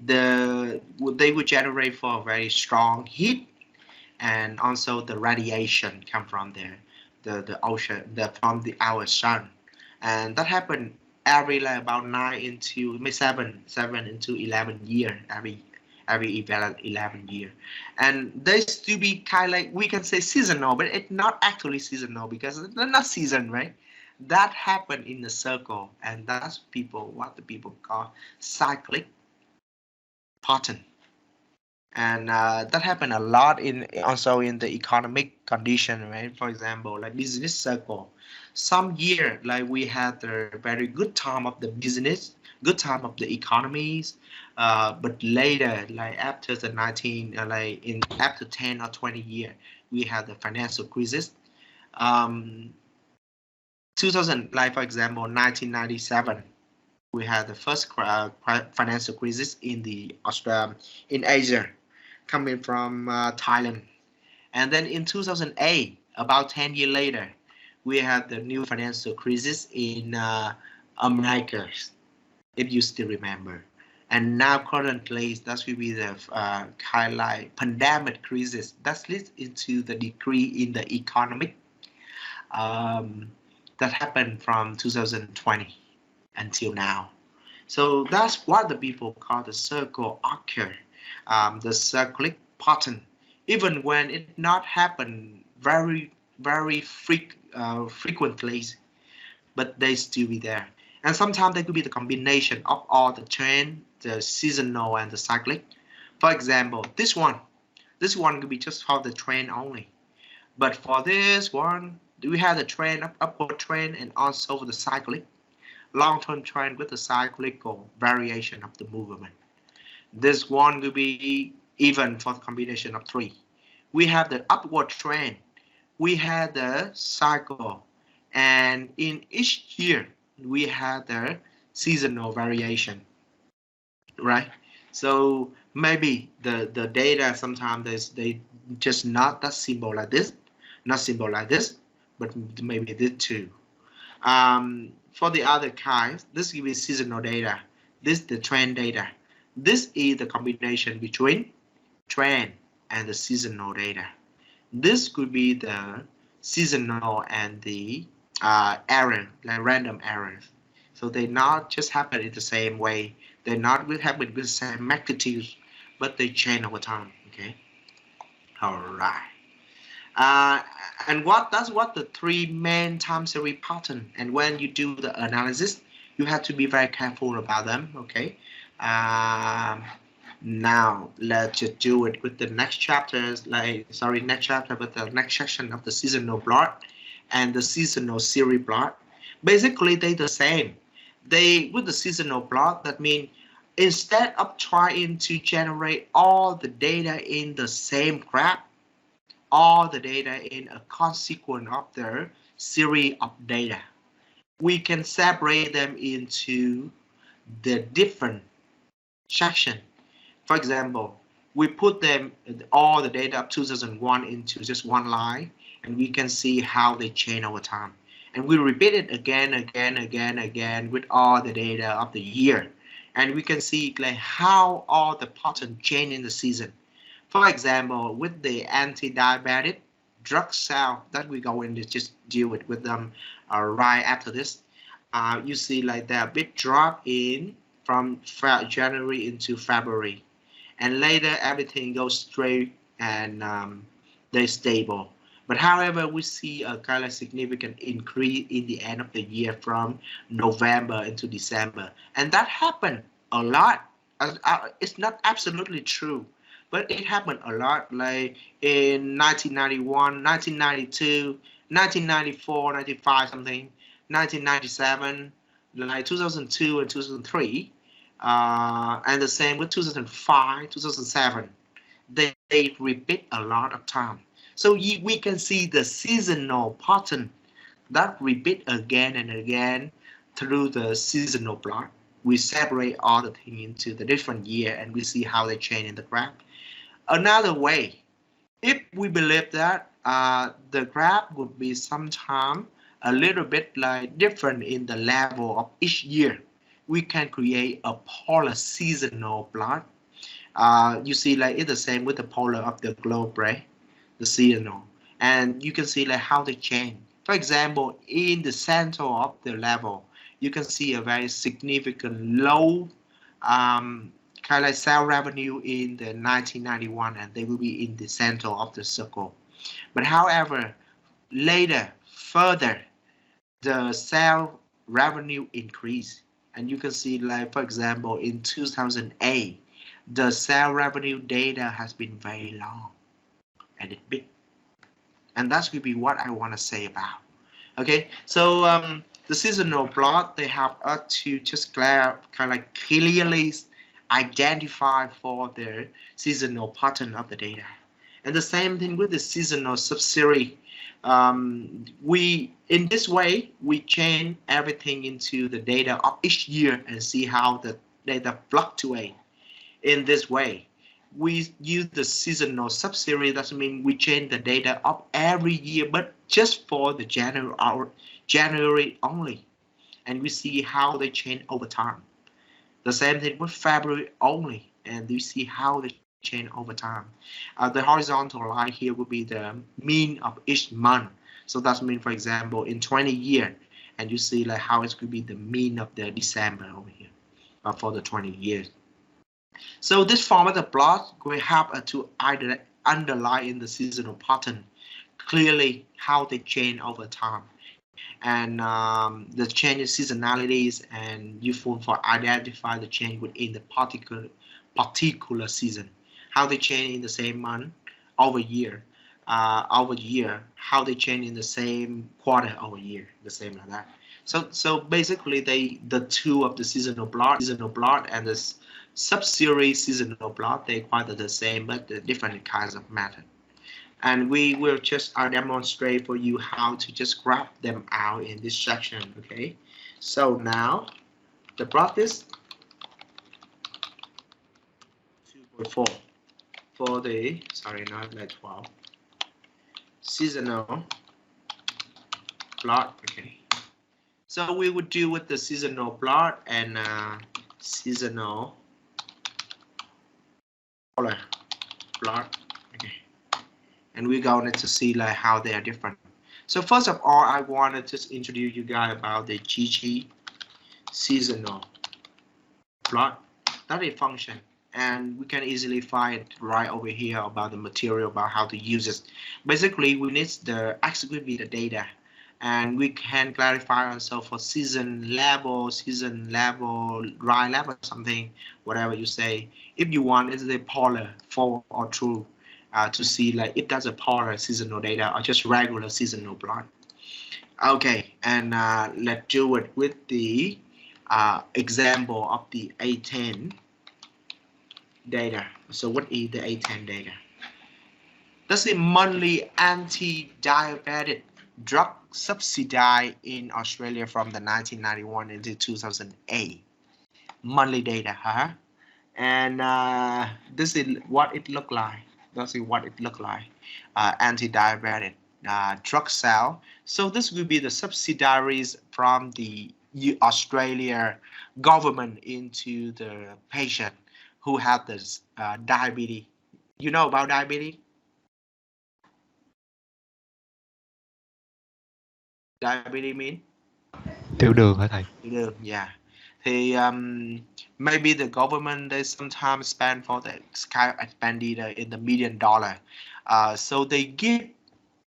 they would generate for a very strong heat, and also the radiation come from the ocean, from our sun. And that happened every like about 9 into maybe 7 into 11 year every 11 year. And they still be kind of like, we can say seasonal, but it's not actually seasonal because they're not season, right? That happened in the circle, and that's what the people call cyclic pattern. And that happened a lot also in the economic condition, right? For example, like business circle. Some year, like we had a very good time of the business, good time of the economies, but later, like after the after 10 or 20 years, we had the financial crisis. 2000, like for example, 1997. We had the first financial crisis in in Asia, coming from Thailand. And then in 2008, about 10 years later, we had the new financial crisis in America, if you still remember. And now currently, that will be the kind of like pandemic crisis. That leads into the decrease in the economic that happened from 2020 until now. So that's what the people call the circle occur, the cyclic pattern. Even when it not happen very frequently, but they still be there. And sometimes they could be the combination of all the trend, the seasonal and the cyclic. For example, this one could be just for the trend only. But for this one, we have the trend, upward trend, and also the cyclic, long-term trend with the cyclical variation of the movement. This one will be even for the combination of three. We have the upward trend, we have the cycle, and in each year we have the seasonal variation, right? So maybe the data sometimes they just not that simple like this, not simple like this, but maybe this too. For the other kinds, this will be seasonal data. This is the trend data. This is the combination between trend and the seasonal data. This could be the seasonal and the error, like random errors. So they not just happen in the same way. They not will happen with the same magnitude, but they change over time. Okay. All right. And that's what the three main time series pattern. And when you do the analysis, you have to be very careful about them. Okay. Now let's just do it with the next chapters. Next chapter, but the next section of the seasonal plot and the seasonal series plot. Basically, they the same. They with the seasonal plot. That means instead of trying to generate all the data in the same graph, all the data in a consequence of the series of data, we can separate them into the different sections. For example, we put them all the data of 2001 into just one line, and we can see how they change over time. And we repeat it again with all the data of the year, and we can see like how all the pattern change in the season. For example, with the anti-diabetic drug cell that we go into just deal with them right after this, you see like there a big drop in from January into February, and later everything goes straight and they're stable. But however, we see a kind of significant increase in the end of the year from November into December, and that happened a lot. It's not absolutely true, but it happened a lot, like in 1991, 1992, 1994, 95 something, 1997, like 2002 and 2003, and the same with 2005, 2007. They repeat a lot of time. So we can see the seasonal pattern that repeat again and again through the seasonal plot. We separate all the things into the different year, and we see how they change in the graph. Another way, if we believe that the graph would be sometime a little bit like different in the level of each year, we can create a polar seasonal plot. You see like it's the same with the polar of the globe, right? The seasonal, and you can see like how they change. For example, in the center of the level, you can see a very significant low kind of like sale revenue in the 1991, and they will be in the center of the circle. But however, later, further, the sale revenue increase, and you can see like, for example, in 2008, the sale revenue data has been very long and it's big, and that's will be what I want to say about. Okay, so the seasonal plot, they have to just kind of like clearly identify for the seasonal pattern of the data. And the same thing with the seasonal subseries. In this way, we change everything into the data of each year and see how the data fluctuate. In this way, we use the seasonal subseries. That means we change the data of every year, but just for the January only, and we see how they change over time. The same thing with February only, and you see how they change over time. The horizontal line here will be the mean of each month. So that means, for example, in 20 years, and you see like how it could be the mean of the December over here for the 20 years. So this format of plot will help to either underline in the seasonal pattern clearly how they change over time, and the change in seasonalities, and useful for identify the change within the particular season, how they change in the same month over year, how they change in the same quarter over year, the same like that. So basically the two of the seasonal plot and the sub-series seasonal plot, they quite the same, but the different kinds of method. And we will just demonstrate for you how to just graph them out in this section. Okay, so now the practice. for the, sorry, not like 12, seasonal plot. Okay, so we would deal with the seasonal plot and seasonal polar plot. Okay, and we're going to see like how they are different. So first of all, I want to just introduce you guys about the GG seasonal plot. That is a function, and we can easily find right over here about the material about how to use it. Basically, we need the X will be the data, and we can clarify ourselves for season level, dry level, something, whatever you say. If you want, is the polar, false or true, to see like if that's a polar seasonal data or just regular seasonal plot. Okay, and let's do it with the example of the A10 data. So what is the A10 data? That's the monthly anti-diabetic drug subsidy in Australia from the 1991 into 2008. Monthly data, huh? And this is what it looked like. That's what it looked like. Anti-diabetic drug sale. So this will be the subsidiaries from the Australia government into the patient who have this diabetes. You know about diabetes? Diabetes mean? Tiểu đường hả thầy? Tiểu đường, yeah. Thì maybe the government they sometimes spend for the kind of expenditure in the $1 million. So they give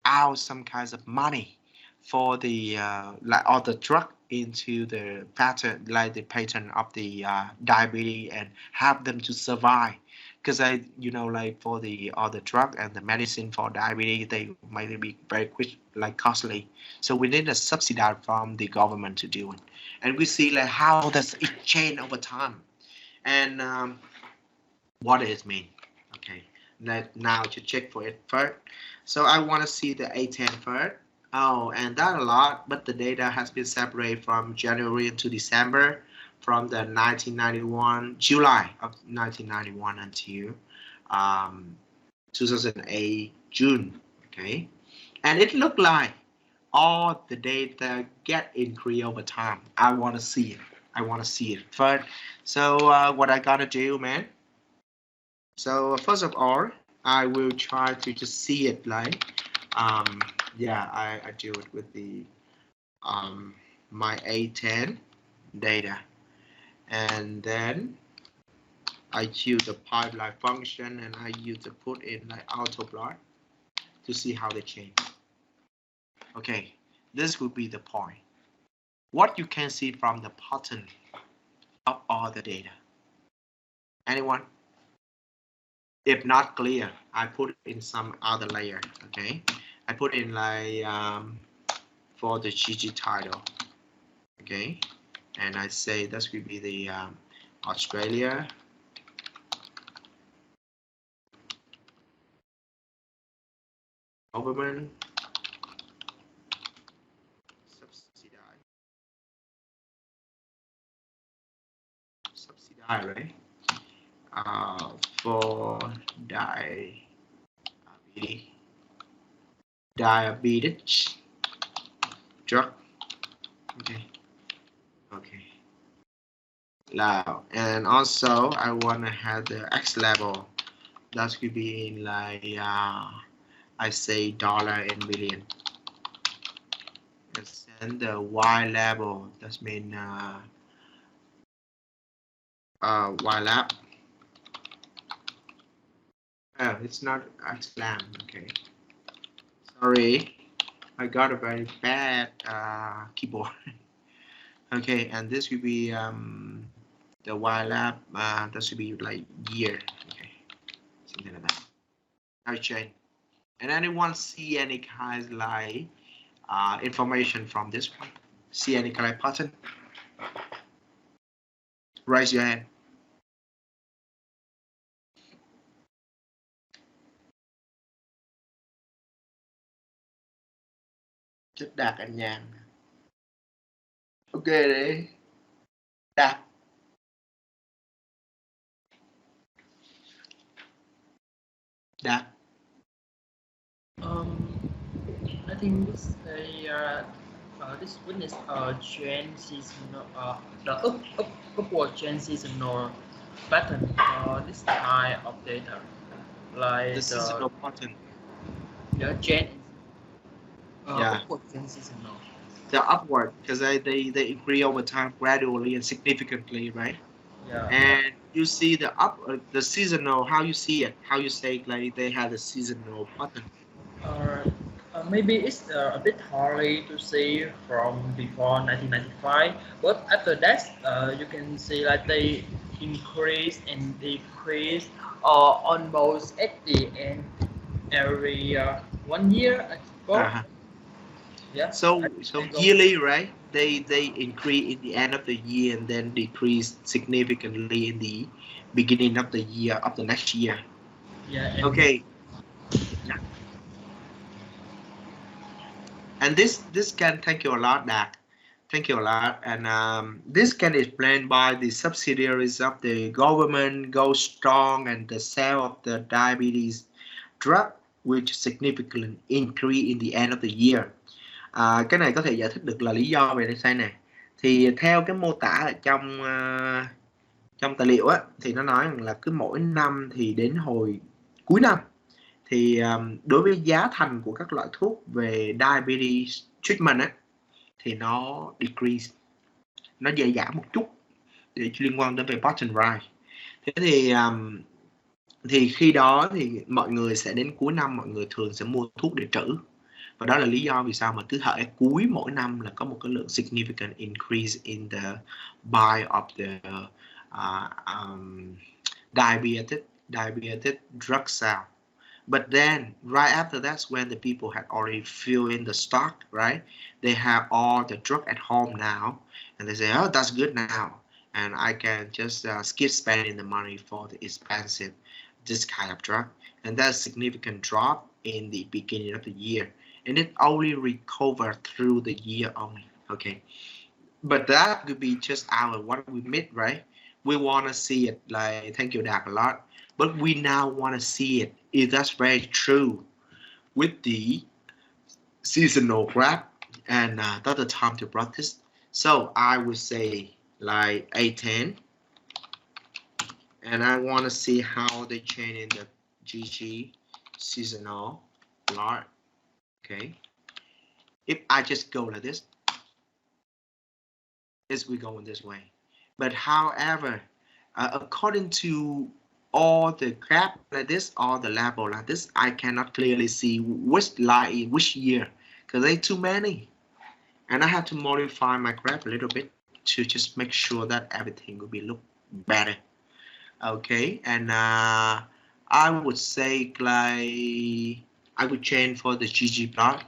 out some kinds of money for the like all the drug into the pattern, like the pattern of the diabetes, and help them to survive. Because like for the other drug and the medicine for diabetes, they might be very quick, like costly. So we need a subsidy from the government to do it, and we see like how does it change over time, and what does it mean? Okay, now to check for it first. So I want to see the A10 first. Oh, and that a lot, but the data has been separated from January to December, from the 1991, July of 1991 until 2008, June, okay? And it looked like all the data get increased over time. I want to see it. I want to see it first. So what I gotta do, man? So first of all, I will try to just see it like, yeah, I do it with the my A10 data, and then I use the pipeline function, and I use to put in like autoplot to see how they change. Okay, this would be the point. What you can see from the pattern of all the data. Anyone? If not clear, I put it in some other layer. Okay, I put in like for the GG title. Okay, and I say this will be the Australia government subsidy, right? For diabetes drug. Okay. Now, and also I want to have the X level. That could be in like I say dollar and million. And the Y level, that means Y lab. Oh, it's not Xlam. Okay, sorry, I got a very bad keyboard. Okay, and this will be the Y lab. That should be like year. Okay, something like that. I change. And anyone see any kind like information from this one? See any kind of pattern? Raise your hand. Chất Đạt anh nhàn. Ok đấy. Đạt. That I think this witness trend seasonal the upward trend seasonal pattern this kind of data the like seasonal pattern. the trend Yeah, upward trend seasonal. they're upward because they increase over time gradually and significantly, right? Yeah. And you see the seasonal. How you see it? How you say like they have a seasonal pattern? Uh, Maybe it's a bit hard to see from before 1995, but after that, you can see like they increase and decrease on both at the end every 1 year, I suppose. Uh-huh. Yeah. So I go. yearly, right? They increase in the end of the year and then decrease significantly in the beginning of the year of the next year. Yeah, and Okay, and this can thank you a lot, Dak. Thank you a lot. And this can explain by the subsidiaries of the government go strong and the sale of the diabetes drug, which significantly increase in the end of the year. Cái này có thể giải thích được là lý do về sai này. Thì theo cái mô tả ở trong tài liệu á, thì nó nói rằng là cứ mỗi năm thì đến hồi cuối năm thì đối với giá thành của các loại thuốc về diabetes treatment á, thì nó decrease, nó giảm một chút để liên quan đến về bottom line. Thế thì khi đó thì mọi người sẽ đến cuối năm mọi người thường sẽ mua thuốc để trữ, và đó là lý do vì sao mà cứ hễ cuối mỗi năm là có một cái lượng significant increase in the buy of the diabetes drug sale. But then right after that's when the people had already filled in the stock, right? They have all the drug at home now, and they say, oh, that's good now, and I can just skip spending the money for the expensive this kind of drug. And that's a significant drop in the beginning of the year, and it only recover through the year only. Okay, but that could be just our what we meant, right? We want to see it, like, thank you, Dak, a lot, but we now want to see it if that's very true with the seasonal graph, and that's the time to practice. So I would say like A10, and I want to see how they change in the GG seasonal plot. Okay, if I just go like this, we going this way. But however, according to all the graph like this, all the level like this, I cannot clearly see which line in which year because they too many, and I have to modify my graph a little bit to just make sure that everything will be look better. Okay, and I would say like I would change for the GG plot,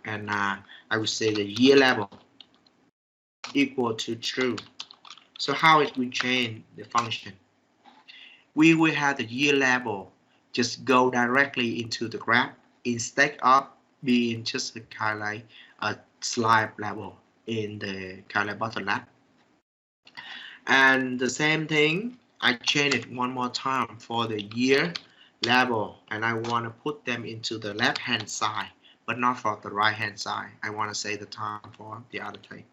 and I would say the year level equal to true. So how it will change the function? We will have the year level just go directly into the graph instead of being just a kind of like a slide level in the kind of bottom left. And the same thing, I change it one more time for the year level, and I want to put them into the left hand side, but not for the right hand side. I want to say the time for the other thing.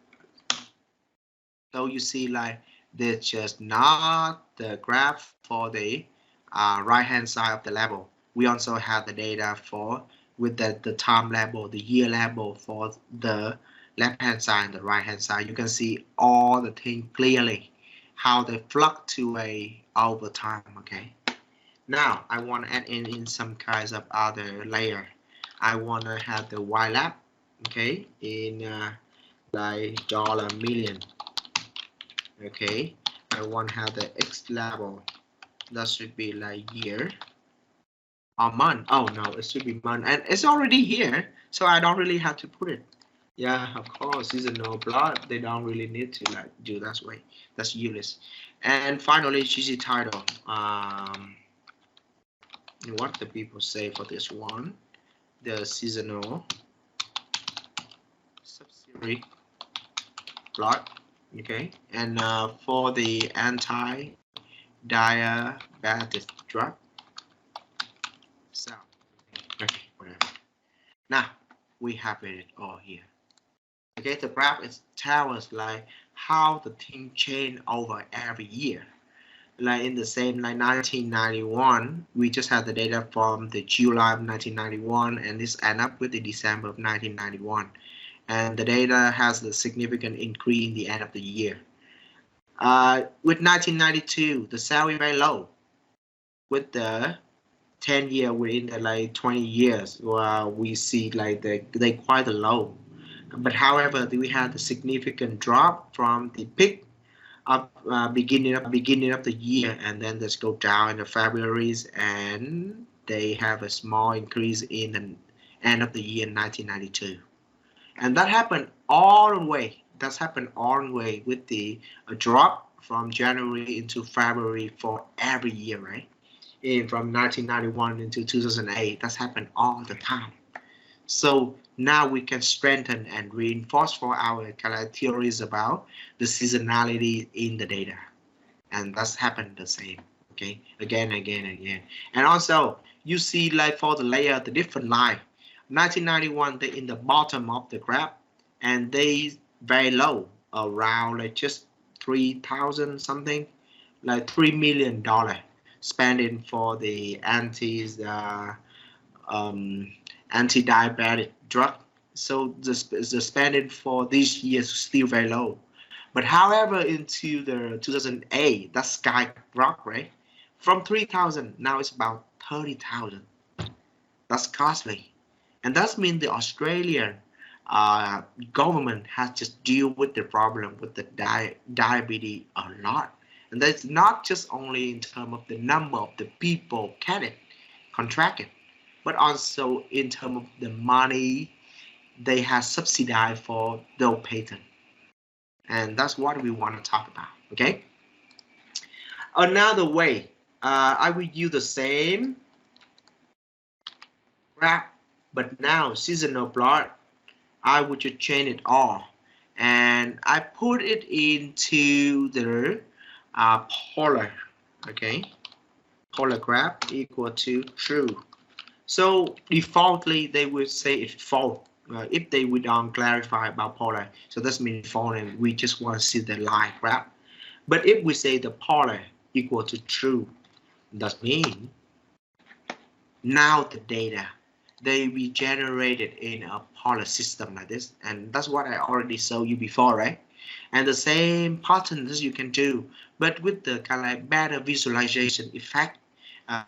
So you see, like, there's just not the graph for the right hand side of the level. We also have the data for with the time level, the year level for the left hand side and the right hand side. You can see all the things clearly, how they fluctuate over time. Okay, now I want to add in some kinds of other layer. I want to have the Y lab, okay, in like $million. Okay, I want to have the X level. That should be like year or month. Oh no, it should be month, and it's already here, so I don't really have to put it. Yeah, of course, seasonal plot. They don't really need to like do that way. That's useless. And finally, GG title. What the people say for this one? The seasonal subsidiary plot. Okay, and for the anti-diabetes drug, cell. Okay, whatever. Now we have it all here. Okay, the graph is tell us like how the thing change over every year. Like in the same like 1991, we just had the data from the July of 1991, and this end up with the December of 1991, and the data has a significant increase in the end of the year. With 1992, the salary very low. With the 10 year within the like 20 years, we see like they quite low. But however, we had a significant drop from the peak of beginning of the year, and then let's go down in the February's, and they have a small increase in the end of the year in 1992, and that happened all the way. That's happened all the way with the drop from January into February for every year, right? From 1991 into 2008, that's happened all the time. So now we can strengthen and reinforce for our theories about the seasonality in the data, and that's happened the same. Okay, again. And also you see like for the layer, the different line. 1991, they in the bottom of the graph, and they very low, around like just 3,000 something, like $3 million spending for the anti-diabetic drug. So the spending for this year is still very low. But however, into the 2008, that skyrocket, right? From 3,000, now it's about 30,000. That's costly. And that means the Australian government has just deal with the problem with the diabetes a lot. And that's not just only in terms of the number of the people contracted, but also in terms of the money they have subsidized for those patients. And that's what we want to talk about, okay? Another way, I will use the same graph, but now seasonal plot. I would just change it all, and I put it into the polar, okay? Polar graph equal to true. So defaultly, they will say it's false if they would clarify about polar. So that means false, and we just want to see the line graph. But if we say the polar equal to true, that means now the data, they be generated in a polar system like this, and that's what I already showed you before, right? And the same patterns you can do, but with the kind of like better visualization effect.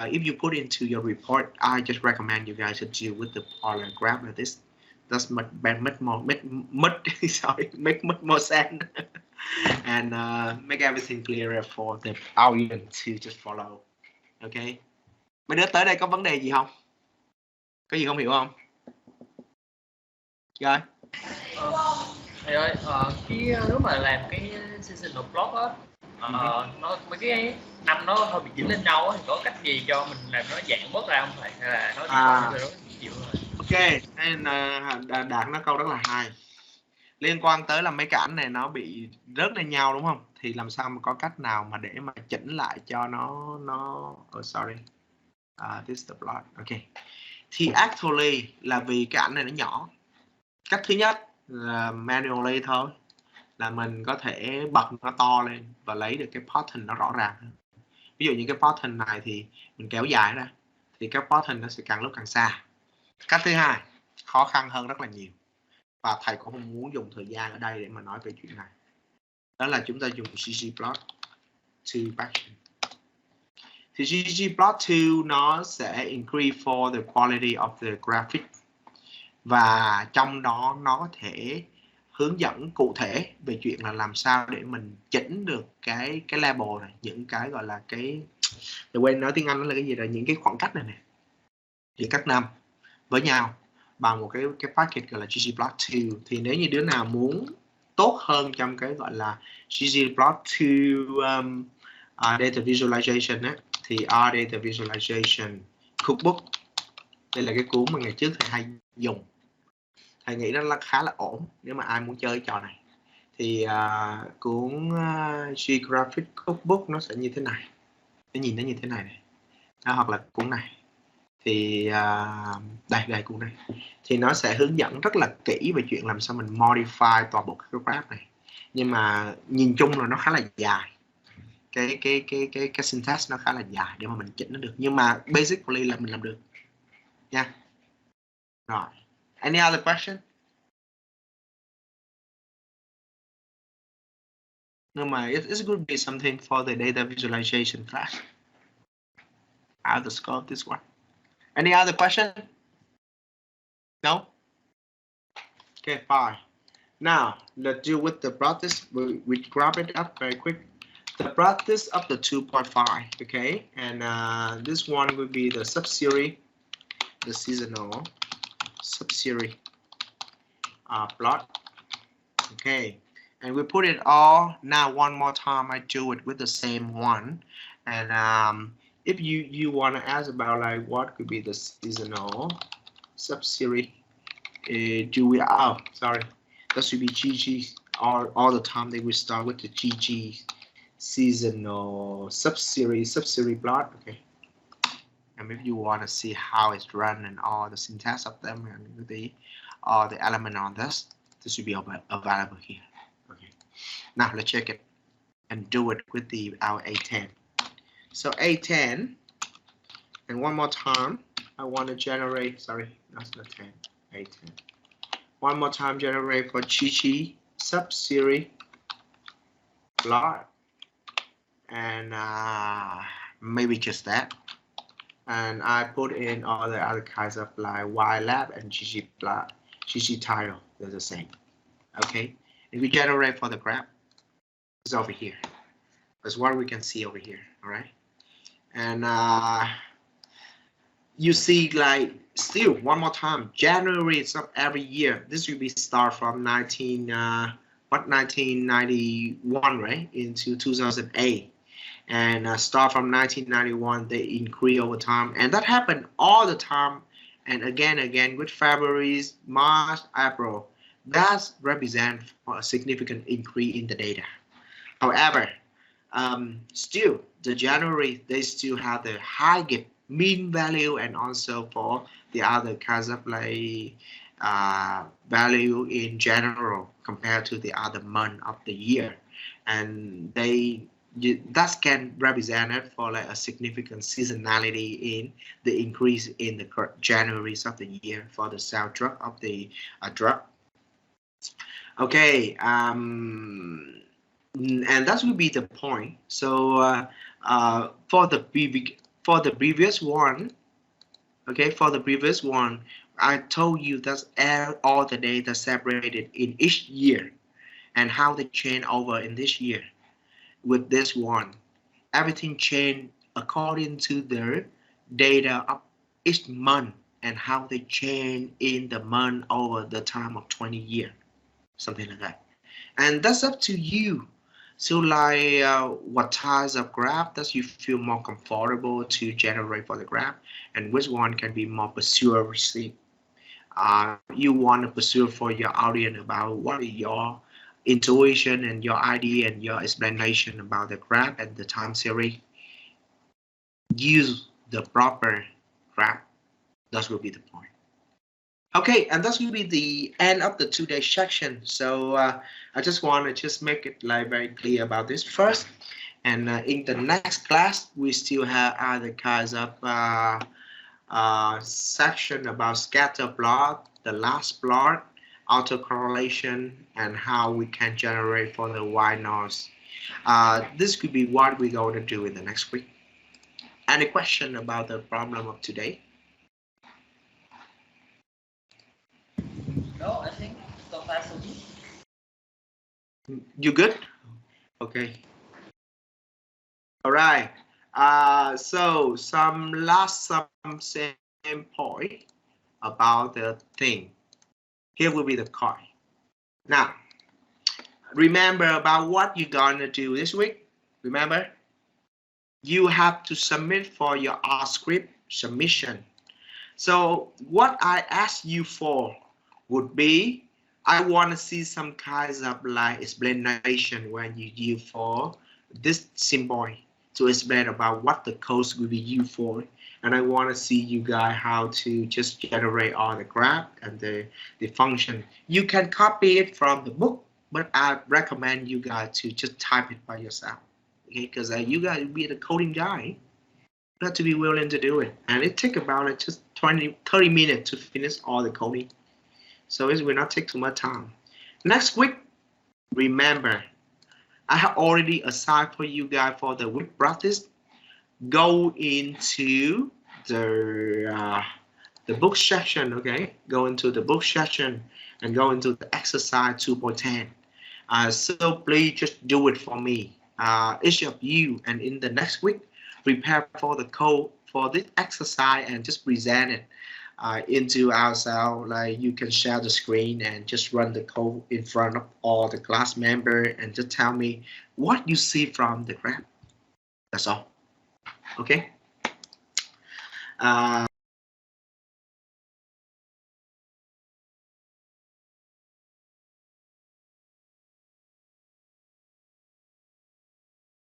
If you put into your report, I just recommend you guys to deal with the polar graph like this. That's much more sense and make everything clearer for the audience to just follow. Okay. Mấy đứa tới đây có vấn đề gì không? Có gì không hiểu không? Rồi. Thầy ơi, nếu mà làm cái seasonal plot á, nó mấy cái năm nó hơi bị dính lên nhau á, thì có cách gì cho mình làm nó giãn bớt ra không thầy? Hay là nó chịu rồi? Ok, nên Đạt nó câu rất là hay. Liên quan tới là mấy cái ảnh này nó bị rớt lên nhau đúng không? Thì làm sao mà có cách nào mà để mà chỉnh lại cho nó sorry. This is the plot. Ok. Thì actually là vì cái ảnh này nó nhỏ. Cách thứ nhất là manually thôi, là mình có thể bật nó to lên và lấy được cái pattern nó rõ ràng. Ví dụ như cái pattern này thì mình kéo dài ra thì cái pattern nó sẽ càng lúc càng xa. Cách thứ hai khó khăn hơn rất là nhiều, và thầy cũng không muốn dùng thời gian ở đây để mà nói về chuyện này. Đó là chúng ta dùng ggplot to action. Thì ggplot2 nó sẽ increase for the quality of the graphic, và trong đó nó có thể hướng dẫn cụ thể về chuyện là làm sao để mình chỉnh được cái label này, những cái gọi là cái quên nói tiếng Anh nó là cái gì rồi, những cái khoảng cách này nè, những cách năm với nhau bằng một cái package gọi là ggplot2. Thì nếu như đứa nào muốn tốt hơn trong cái gọi là ggplot2 data visualization á, thì data visualization cookbook, đây là cái cuốn mà ngày trước thầy hay dùng. Thầy nghĩ nó khá là ổn nếu mà ai muốn chơi cái trò này. Thì cuốn Geographic Cookbook nó sẽ như thế này. Nó nhìn nó như thế này này. Hoặc là cuốn này. thì đây cuốn này thì nó sẽ hướng dẫn rất là kỹ về chuyện làm sao mình modify toàn bộ cái graph này, nhưng mà nhìn chung là nó khá là dài, cái syntax nó khá là dài để mà mình chỉnh nó được, nhưng mà basically là mình làm được nha. Rồi, any other question? No, mà it's going to be something for the data visualization class. How to scope this one. Any other question? No? Okay, fine. Now, let's deal with the practice. We grab it up very quick. The practice of the 2.5, okay? And this one will be the sub-series, the seasonal sub-series plot. Okay, and we put it all. Now, one more time, I do it with the same one. And if you want to ask about like what could be the seasonal sub-series, sorry, that should be GG. All the time they will start with the GG seasonal sub-series plot. Okay, and if you want to see how it's run and all the syntax of them and the element on this should be available here. Okay, now let's check it and do it with our A10. So A10, and one more time, I want to generate, sorry, that's not 10, A10. One more time, generate for GG sub-series plot, and maybe just that. And I put in all the other kinds of like YLab and GG plot, GG title, they're the same. Okay, if we generate for the graph, it's over here. That's what we can see over here. All right, and you see, like, still one more time, January of every year. This will be start from 1991, right, into 2008, and start from 1991. They increase over time, and that happened all the time, and again with February, March, April. That represents a significant increase in the data. However, still the January, they still have the high gap mean value, and also for the other kinds of like value in general compared to the other month of the year, and that can represent it for like a significant seasonality in the increase in the Januaries of the year for the sales drug of the drug. Okay, and that will be the point. So for the previous one, okay, for the previous one, I told you that's all the data separated in each year and how they change over in this year. With this one, everything changed according to the data of each month and how they change in the month over the time of 20 years, something like that. And that's up to you. So like what types of graph does you feel more comfortable to generate for the graph, and which one can be more persuasive. You want to pursue for your audience about what is your intuition and your idea and your explanation about the graph and the time series. Use the proper graph. That will be the point. Okay, and that will be the end of the today section. So I just want to make it like very clear about this first. And in the next class, we still have other kinds of section about scatter plot, the last plot, autocorrelation, and how we can generate for the Y nodes. This could be what we're going to do in the next week. Any question about the problem of today? No, I think so far so good. You good? Okay. All right. So some same point about the thing. Here will be the card. Now, remember about what you're gonna do this week. Remember, you have to submit for your R script submission. So what I asked you for would be, I want to see some kinds of like explanation when you use for this symbol to explain about what the codes will be used for. And I want to see you guys how to just generate all the graph and the function. You can copy it from the book, but I recommend you guys to just type it by yourself. Okay, because you guys will be the coding guy. You have to be willing to do it. And it takes about just 30 minutes to finish all the coding. So it will not take too much time. Next week, remember, I have already assigned for you guys for the week practice. Go into the book section, okay? Go into the book section and go into the exercise 2.10. So please just do it for me. Each of you, and in the next week, prepare for the code for this exercise and just present it into ourselves. Like you can share the screen and just run the code in front of all the class members and just tell me what you see from the graph. That's all. Okay.